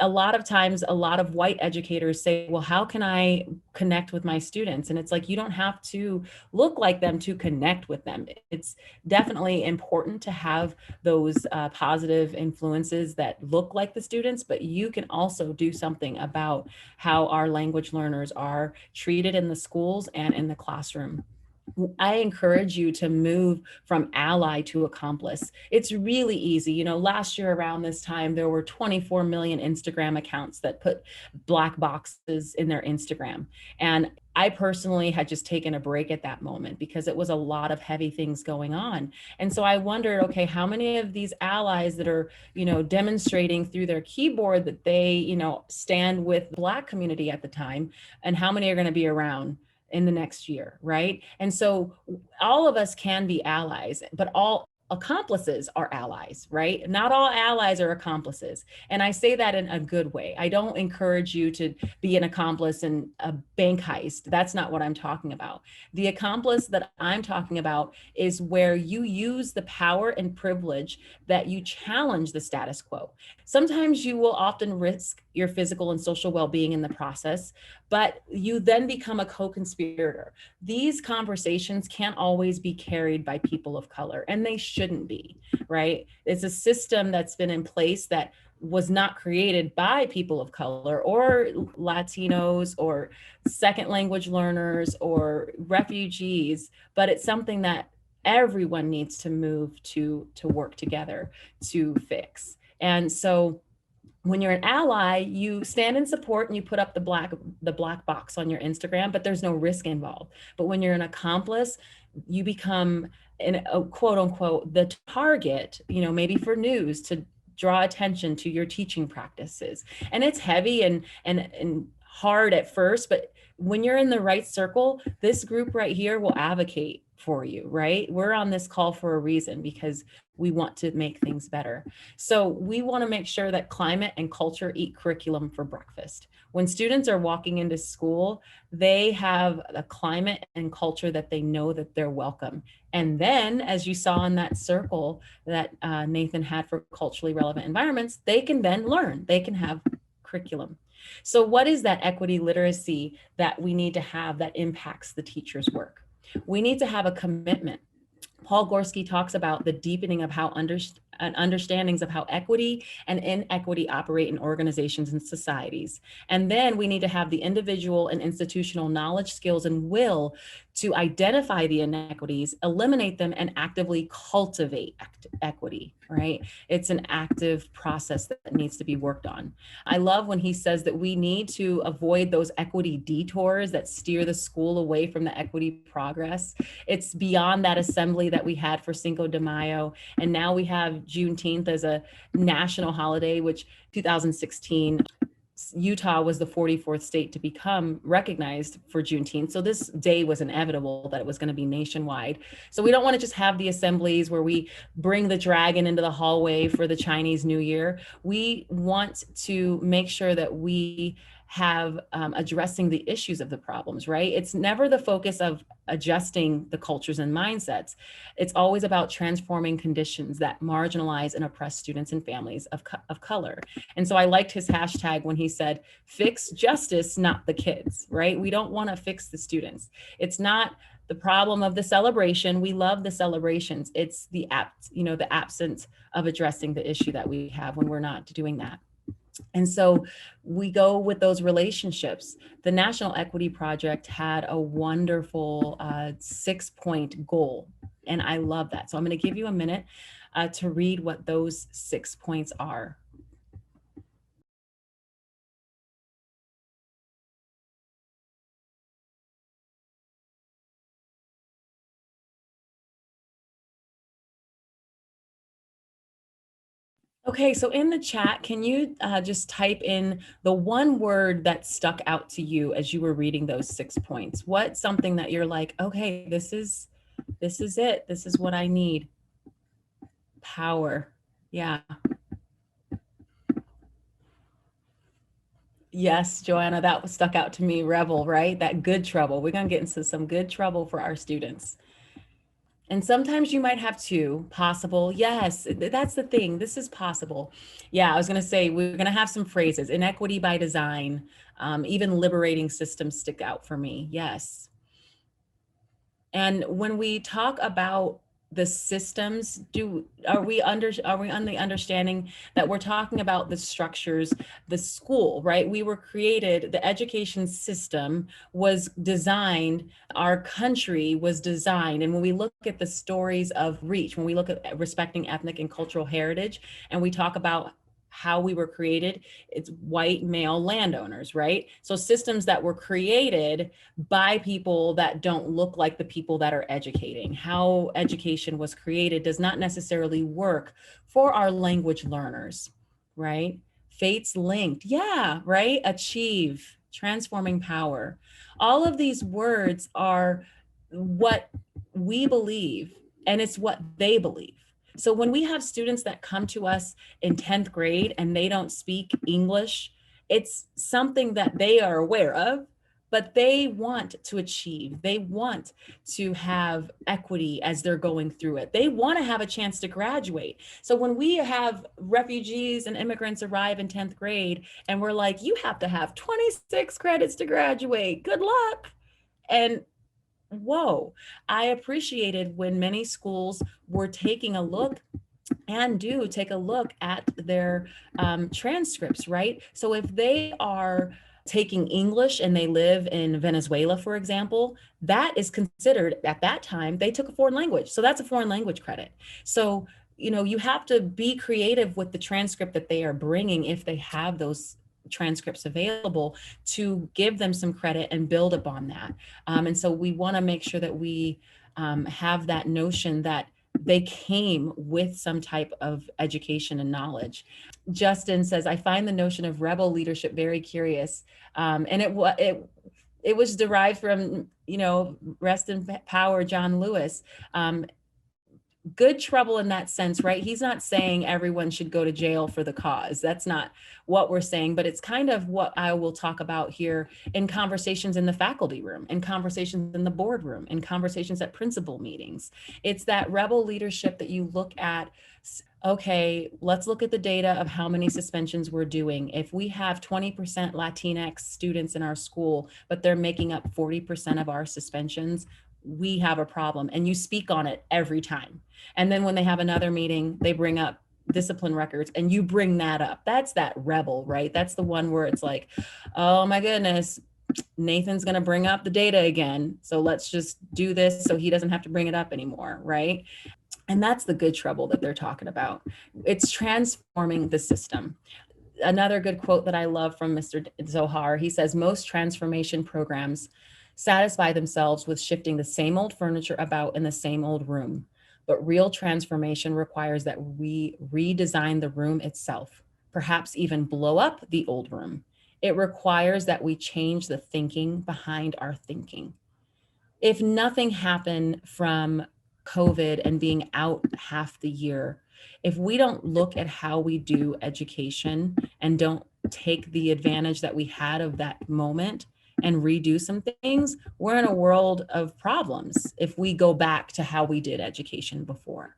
A lot of times, a lot of white educators say, well, how can I connect with my students? And it's like, you don't have to look like them to connect with them. It's definitely important to have those positive influences that look like the students, but you can also do something about how our language learners are treated in the schools and in the classroom. I encourage you to move from ally to accomplice. It's really easy. You know, last year around this time, there were 24 million Instagram accounts that put black boxes in their Instagram. And I personally had just taken a break at that moment because it was a lot of heavy things going on. And so I wondered, okay, how many of these allies that are, you know, demonstrating through their keyboard that they, you know, stand with the Black community at the time, and how many are going to be around in the next year, right? And so all of us can be allies, but all accomplices are allies, right? Not all allies are accomplices. And I say that in a good way. I don't encourage you to be an accomplice in a bank heist. That's not what I'm talking about. The accomplice that I'm talking about is where you use the power and privilege that you challenge the status quo. Sometimes you will often risk your physical and social well-being in the process, but you then become a co-conspirator. These conversations can't always be carried by people of color, and they shouldn't be, right? It's a system that's been in place that was not created by people of color or Latinos or second language learners or refugees, but it's something that everyone needs to move to work together to fix. And so when you're an ally, you stand in support and you put up the black box on your Instagram, but there's no risk involved. But when you're an accomplice, you become a quote unquote the target, you know, maybe for news to draw attention to your teaching practices. And it's heavy and hard at first, but when you're in the right circle, this group right here will advocate for you, right? We're on this call for a reason because we want to make things better. So we want to make sure that climate and culture eat curriculum for breakfast. When students are walking into school, they have a climate and culture that they know that they're welcome. And then, as you saw in that circle that Nathan had for culturally relevant environments, they can then learn, they can have curriculum. So what is that equity literacy that we need to have that impacts the teacher's work? We need to have a commitment. Paul Gorski talks about the deepening of how understandings of how equity and inequity operate in organizations and societies. And then we need to have the individual and institutional knowledge, skills, and will to identify the inequities, eliminate them, and actively cultivate equity, right? It's an active process that needs to be worked on. I love when he says that we need to avoid those equity detours that steer the school away from the equity progress. It's beyond that assembly that we had for Cinco de Mayo. And now we have Juneteenth as a national holiday, which 2016, Utah was the 44th state to become recognized for Juneteenth. So this day was inevitable that it was going to be nationwide. So we don't want to just have the assemblies where we bring the dragon into the hallway for the Chinese New Year. We want to make sure that we have addressing the issues of the problems, right? It's never the focus of adjusting the cultures and mindsets. It's always about transforming conditions that marginalize and oppress students and families of color. And so I liked his hashtag when he said, fix justice, not the kids, right? We don't want to fix the students. It's not the problem of the celebration. We love the celebrations. It's the absence of addressing the issue that we have when we're not doing that. And so we go with those relationships. The National Equity Project had a wonderful 6-point goal, and I love that. So I'm going to give you a minute to read what those 6 points are. Okay, so in the chat, can you just type in the one word that stuck out to you as you were reading those 6 points? What's something that you're like, okay, this is it. This is what I need. Power. Yeah. Yes, Joanna, that stuck out to me. Rebel, right? That good trouble. We're going to get into some good trouble for our students. And sometimes you might have two possible. Yes, that's the thing. This is possible. Yeah, I was going to say, we're going to have some phrases. Inequity by design, even liberating systems stick out for me. Yes. And when we talk about the systems? Are we on the understanding that we're talking about the structures, the school, right? We were created, the education system was designed, our country was designed. And when we look at the stories of reach, when we look at respecting ethnic and cultural heritage, and we talk about how we were created, it's white male landowners, right? So systems that were created by people that don't look like the people that are educating. How education was created does not necessarily work for our language learners, right? Fates linked, yeah, right? Achieve, transforming power. All of these words are what we believe, and it's what they believe. So when we have students that come to us in 10th grade and they don't speak English, it's something that they are aware of, but they want to achieve. They want to have equity as they're going through it. They want to have a chance to graduate. So when we have refugees and immigrants arrive in 10th grade and we're like, you have to have 26 credits to graduate. Good luck. And whoa, I appreciated when many schools were taking a look and do take a look at their transcripts, right? So if they are taking English and they live in Venezuela, for example, that is considered at that time, they took a foreign language. So that's a foreign language credit. So, you know, you have to be creative with the transcript that they are bringing if they have those transcripts available to give them some credit and build upon that. And so we want to make sure that we have that notion that they came with some type of education and knowledge. Justin says, I find the notion of rebel leadership very curious. And it was derived from, you know, rest in power, John Lewis. Good trouble in that sense, right? He's not saying everyone should go to jail for the cause. That's not what we're saying, but it's kind of what I will talk about here in conversations in the faculty room, in conversations in the boardroom, in conversations at principal meetings. It's that rebel leadership that you look at. Okay, let's look at the data of how many suspensions we're doing. If we have 20% Latinx students in our school, but they're making up 40% of our suspensions, we have a problem. And you speak on it every time. And then when they have another meeting, they bring up discipline records and you bring that up. That's that rebel, right? That's the one where it's like, oh my goodness, Nathan's going to bring up the data again. So let's just do this so he doesn't have to bring it up anymore, right? And that's the good trouble that they're talking about. It's transforming the system. Another good quote that I love from Mr. Zohar, he says, most transformation programs satisfy themselves with shifting the same old furniture about in the same old room. But real transformation requires that we redesign the room itself, perhaps even blow up the old room. It requires that we change the thinking behind our thinking. If nothing happened from COVID and being out half the year, if we don't look at how we do education and don't take the advantage that we had of that moment and redo some things, we're in a world of problems if we go back to how we did education before.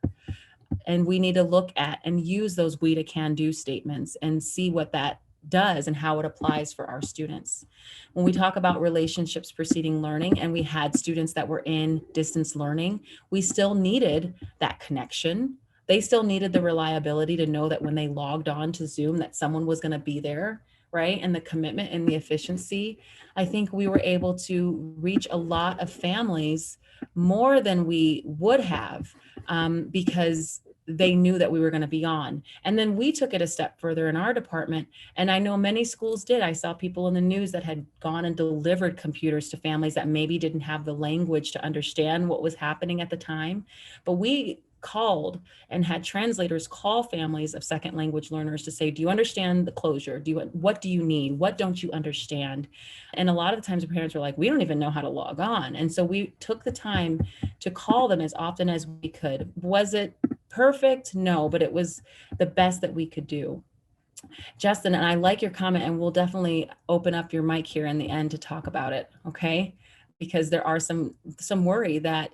And we need to look at and use those we to can do statements and see what that does and how it applies for our students. When we talk about relationships preceding learning and we had students that were in distance learning, we still needed that connection. They still needed the reliability to know that when they logged on to Zoom that someone was going to be there, right? And the commitment and the efficiency. I think we were able to reach a lot of families more than we would have because they knew that we were going to be on. And then we took it a step further in our department. And I know many schools did. I saw people in the news that had gone and delivered computers to families that maybe didn't have the language to understand what was happening at the time. But we called and had translators call families of second language learners to say, do you understand the closure? What do you need? What don't you understand? And a lot of the times the parents were like, we don't even know how to log on. And so we took the time to call them as often as we could. Was it perfect? No, but it was the best that we could do. Justin, and I like your comment, and we'll definitely open up your mic here in the end to talk about it, okay? Because there are some worry that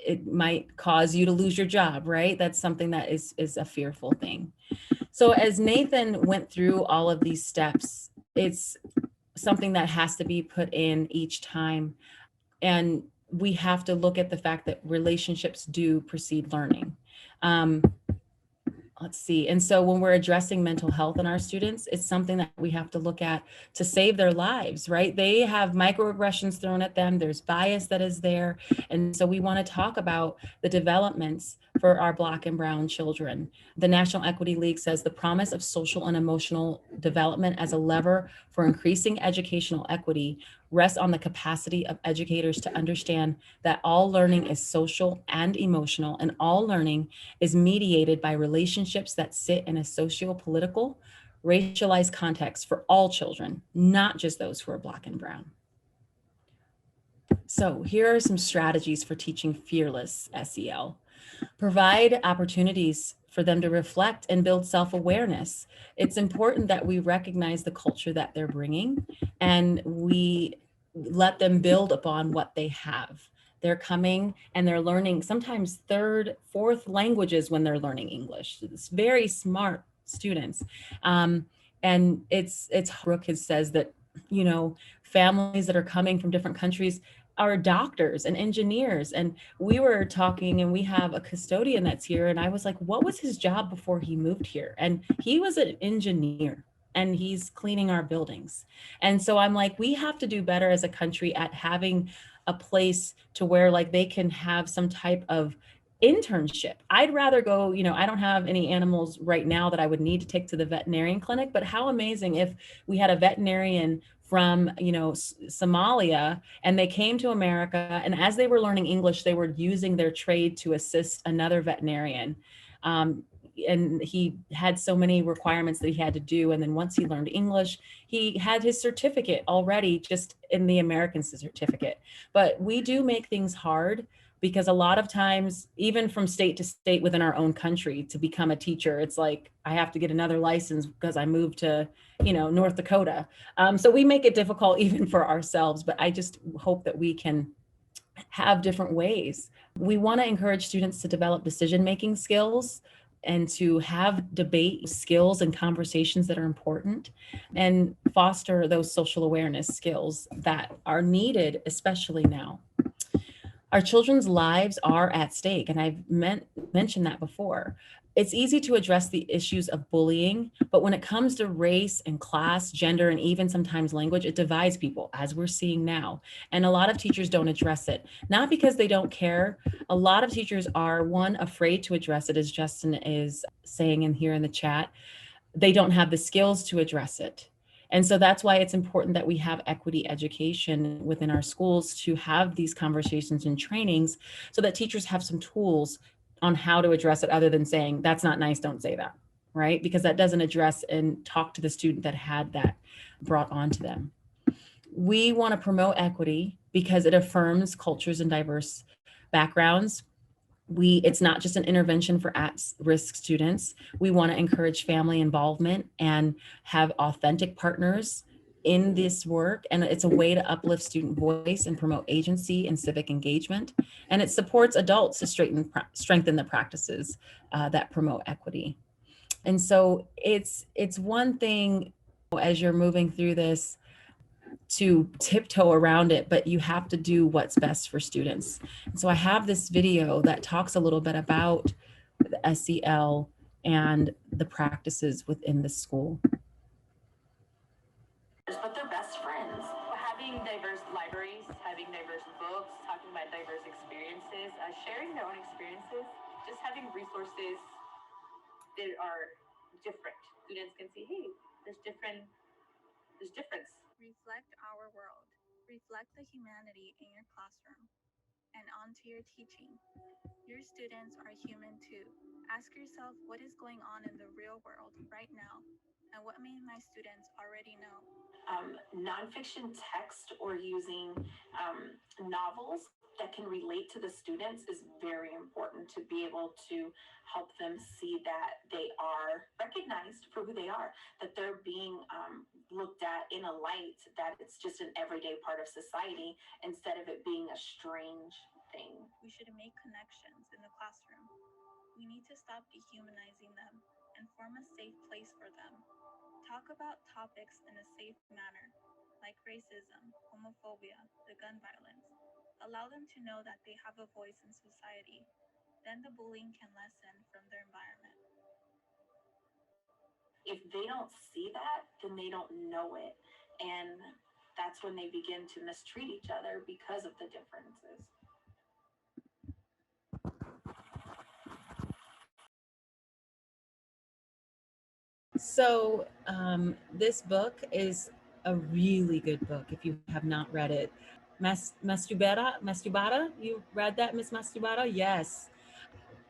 it might cause you to lose your job, right? That's something that is a fearful thing. So as Nathan went through all of these steps, it's something that has to be put in each time. And we have to look at the fact that relationships do precede learning. Let's see. And so when we're addressing mental health in our students, it's something that we have to look at to save their lives, right? They have microaggressions thrown at them. There's bias that is there. And so we want to talk about the developments for our Black and Brown children. The National Equity League says the promise of social and emotional development as a lever for increasing educational equity rests on the capacity of educators to understand that all learning is social and emotional, and all learning is mediated by relationships that sit in a socio-political, racialized context for all children, not just those who are Black and Brown. So here are some strategies for teaching fearless SEL. Provide opportunities for them to reflect and build self-awareness. It's important that we recognize the culture that they're bringing and we let them build upon what they have. They're coming and they're learning sometimes third, fourth languages when they're learning English. It's very smart students. And it's Brooke has says that, you know, families that are coming from different countries are doctors and engineers. And we were talking and we have a custodian that's here. And I was like, what was his job before he moved here? And he was an engineer and he's cleaning our buildings. And so I'm like, we have to do better as a country at having a place to where like they can have some type of internship. I'd rather go, you know, I don't have any animals right now that I would need to take to the veterinarian clinic, but how amazing if we had a veterinarian from, you know, Somalia, and they came to America, and as they were learning English, they were using their trade to assist another veterinarian. And he had so many requirements that he had to do. And then once he learned English, he had his certificate already just in the American certificate. But we do make things hard because a lot of times, even from state to state within our own country, to become a teacher, it's like, I have to get another license because I moved to, you know, North Dakota. So we make it difficult even for ourselves, but I just hope that we can have different ways. We want to encourage students to develop decision-making skills and to have debate skills and conversations that are important and foster those social awareness skills that are needed, especially now. Our children's lives are at stake, and I've mentioned that before. It's easy to address the issues of bullying, but when it comes to race and class, gender, and even sometimes language, it divides people, as we're seeing now. And a lot of teachers don't address it, not because they don't care. A lot of teachers are, one, afraid to address it, as Justin is saying in here in the chat. They don't have the skills to address it. And so that's why it's important that we have equity education within our schools to have these conversations and trainings so that teachers have some tools on how to address it other than saying, that's not nice, don't say that, right? Because that doesn't address and talk to the student that had that brought onto them. We want to promote equity because it affirms cultures and diverse backgrounds. It's not just an intervention for at-risk students. We want to encourage family involvement and have authentic partners in this work. And it's a way to uplift student voice and promote agency and civic engagement. And it supports adults to strengthen the practices that promote equity. And so it's one thing as you're moving through this to tiptoe around it, but you have to do what's best for students. And so I have this video that talks a little bit about the SEL and the practices within the school. But they're best friends. Having diverse libraries, having diverse books, talking about diverse experiences, sharing their own experiences, just having resources that are different. Students can see, hey, there's difference. Reflect our world. Reflect the humanity in your classroom and onto your teaching. Your students are human too. Ask yourself, what is going on in the real world right now? And what may my students already know? Nonfiction text or using novels that can relate to the students is very important to be able to help them see that they are recognized for who they are, that they're being looked at in a light that it's just an everyday part of society instead of it being a strange thing. We should make connections in the classroom. We need to stop dehumanizing them and form a safe place for them. Talk about topics in a safe manner, like racism, homophobia, the gun violence. Allow them to know that they have a voice in society. Then the bullying can lessen from their environment. If they don't see that, then they don't know it. And that's when they begin to mistreat each other because of the differences. So this book is a really good book if you have not read it. Mastubata, you read that, Miss Mastubata? Yes.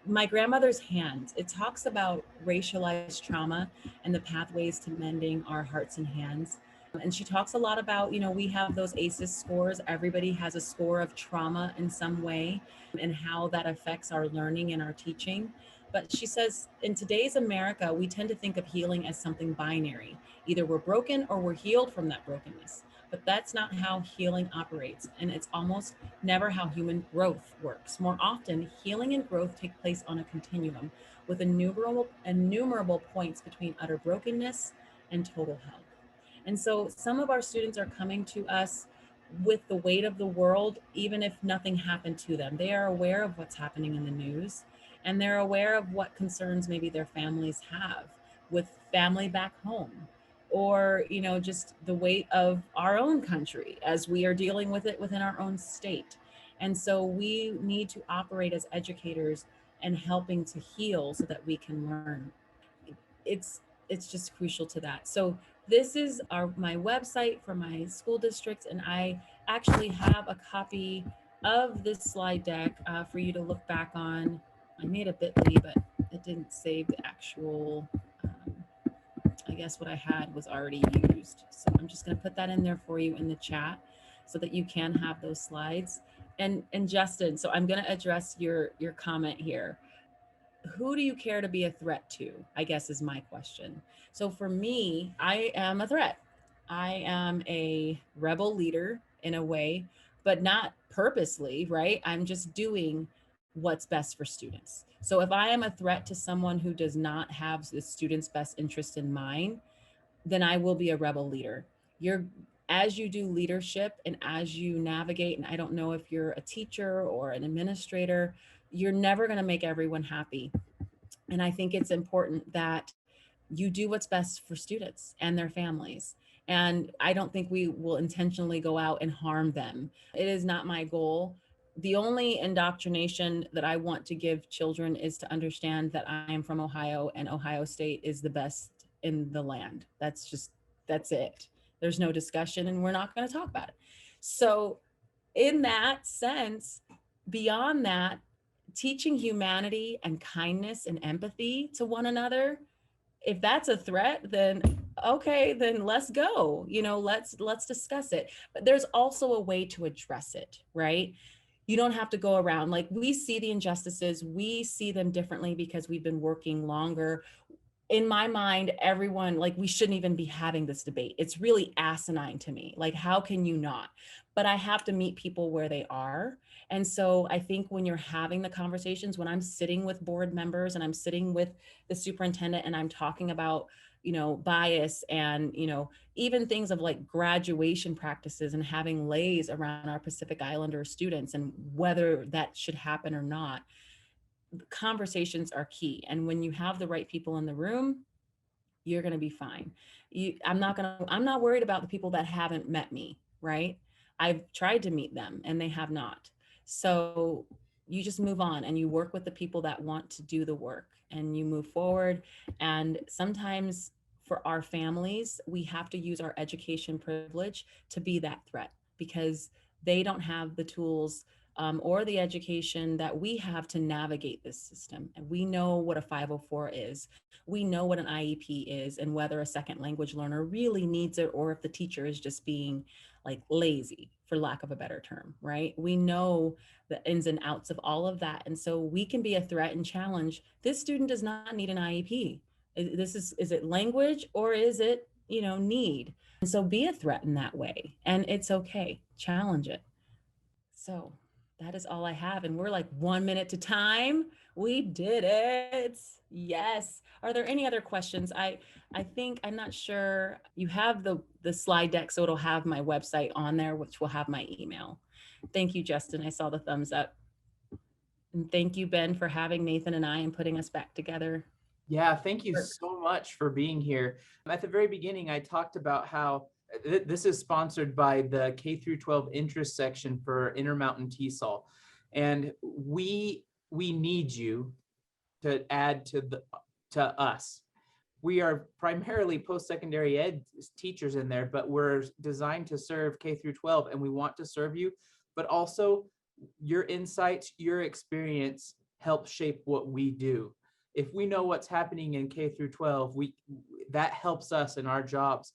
My Grandmother's Hand. It talks about racialized trauma and the pathways to mending our hearts and hands. And she talks a lot about, we have those ACEs scores. Everybody has a score of trauma in some way and how that affects our learning and our teaching. But she says in today's America, we tend to think of healing as something binary. Either we're broken or we're healed from that brokenness. But that's not how healing operates. And it's almost never how human growth works. More often, healing and growth take place on a continuum with innumerable points between utter brokenness and total health. And so some of our students are coming to us with the weight of the world, even if nothing happened to them. They are aware of what's happening in the news, and they're aware of what concerns maybe their families have with family back home, or just the weight of our own country as we are dealing with it within our own state. And so we need to operate as educators and helping to heal so that we can learn. It's just crucial to that. So this is my website for my school districts, and I actually have a copy of this slide deck for you to look back on. I made a bit.ly, but it didn't save the actual, I guess what I had was already used. So I'm just going to put that in there for you in the chat so that you can have those slides. And Justin, so I'm going to address your comment here. Who do you care to be a threat to, I guess is my question. So for me, I am a threat. I am a rebel leader in a way, but not purposely, right? I'm just doing what's best for students. So if I am a threat to someone who does not have the student's best interest in mind, then I will be a rebel leader. As you do leadership and as you navigate, and I don't know if you're a teacher or an administrator, you're never going to make everyone happy. And I think it's important that you do what's best for students and their families. And I don't think we will intentionally go out and harm them. It is not my goal. The only indoctrination that I want to give children is to understand that I am from Ohio and Ohio State is the best in the land. That's it. There's no discussion, and we're not going to talk about it. So in that sense, beyond that, teaching humanity and kindness and empathy to one another, if that's a threat, then okay, then let's go, let's discuss it. But there's also a way to address it, right? You don't have to go around. Like, we see the injustices, we see them differently because we've been working longer. In my mind, everyone, like, we shouldn't even be having this debate. It's really asinine to me. Like, how can you not? But I have to meet people where they are. And so I think when you're having the conversations, when I'm sitting with board members and I'm sitting with the superintendent and I'm talking about, bias and, even things of like graduation practices and having lays around our Pacific Islander students and whether that should happen or not, conversations are key. And when you have the right people in the room, you're going to be fine. I'm not worried about the people that haven't met me, right? I've tried to meet them and they have not. So you just move on and you work with the people that want to do the work and you move forward. And sometimes for our families, we have to use our education privilege to be that threat because they don't have the tools or the education that we have to navigate this system. And we know what a 504 is. We know what an IEP is and whether a second language learner really needs it or if the teacher is just being like lazy, for lack of a better term, right? We know the ins and outs of all of that. And so we can be a threat and challenge. This student does not need an IEP. Is it language or is it, need? And so be a threat in that way. And it's okay. Challenge it. So that is all I have. And we're like 1 minute to time. We did it. Yes. Are there any other questions? I think, I'm not sure. You have the slide deck, so it'll have my website on there, which will have my email. Thank you, Justin. I saw the thumbs up. And thank you, Ben, for having Nathan and I and putting us back together. Yeah, thank you so much for being here. At the very beginning, I talked about how this is sponsored by the K-12 interest section for Intermountain TESOL. And we need you to add to us. We are primarily post-secondary ed teachers in there, but we're designed to serve K-12, and we want to serve you, but also your insights, your experience help shape what we do. If we know what's happening in K-12, that helps us in our jobs.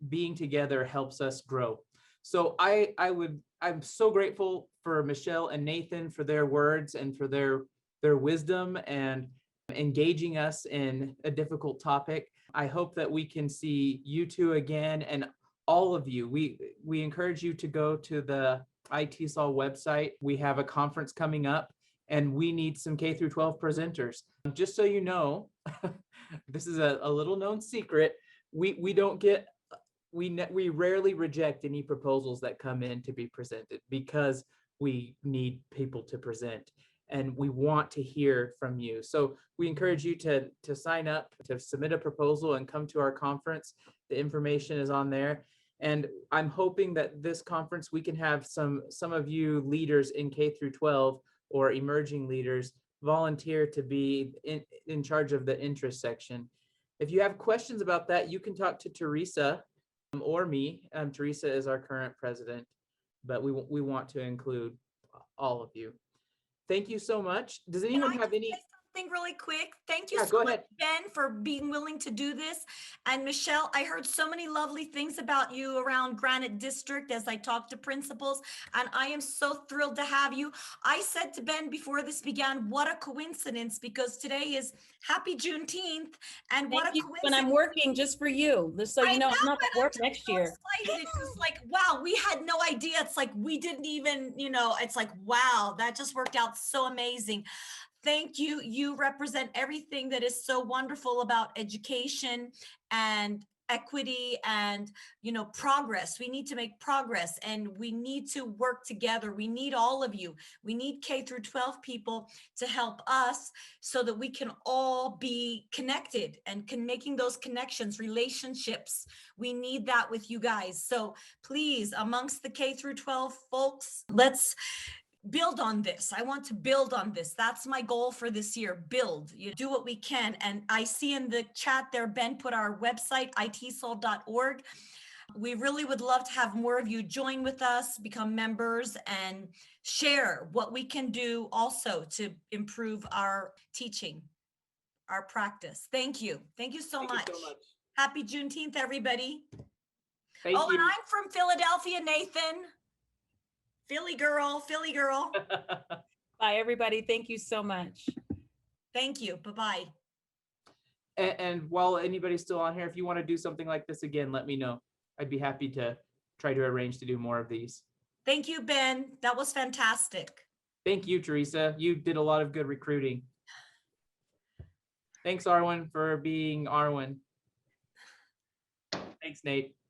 Being together helps us grow. So I'm so grateful for Michelle and Nathan for their words and for their wisdom and engaging us in a difficult topic. I hope that we can see you two again, and all of you. We encourage you to go to the ITESOL website. We have a conference coming up, and we need some K-12 presenters. Just so you know, this is a little known secret. We rarely reject any proposals that come in to be presented, because we need people to present and we want to hear from you. So we encourage you to sign up, to submit a proposal and come to our conference. The information is on there. And I'm hoping that this conference, we can have some of you leaders in K-12 or emerging leaders volunteer to be in charge of the interest section. If you have questions about that, you can talk to Teresa or me. Teresa is our current president, but we want to include all of you. Thank you so much. Does anyone have any? Something really quick. Thank you Yeah, so go much, ahead. Ben, for being willing to do this. And Michelle, I heard so many lovely things about you around Granite District as I talked to principals, and I am so thrilled to have you. I said to Ben before this began, what a coincidence, because today is Happy Juneteenth, and what Thank a you. coincidence. When I'm working just for you, just so you know, I'm not but at work I'm next so year. excited. It's just like, wow, we had no idea. It's like we didn't even, it's like, wow, that just worked out so amazing. Thank you. You represent everything that is so wonderful about education and equity and, progress. We need to make progress, and we need to work together. We need all of you. We need K-12 people to help us so that we can all be connected and making those connections, relationships. We need that with you guys. So please, amongst the K-12 folks, let's build on this. I want to build on this. That's my goal for this year. Build, do what we can. And I see in the chat there, Ben put our website, itesol.org. We really would love to have more of you join with us, become members, and share what we can do also to improve our teaching, our practice. Thank you. Thank you so much. Happy Juneteenth, everybody. Thank you. And I'm from Philadelphia, Nathan. Philly girl. Bye, everybody. Thank you so much. Thank you. Bye-bye. And while anybody's still on here, if you want to do something like this again, let me know. I'd be happy to try to arrange to do more of these. Thank you, Ben. That was fantastic. Thank you, Teresa. You did a lot of good recruiting. Thanks, Arwen, for being Arwen. Thanks, Nate.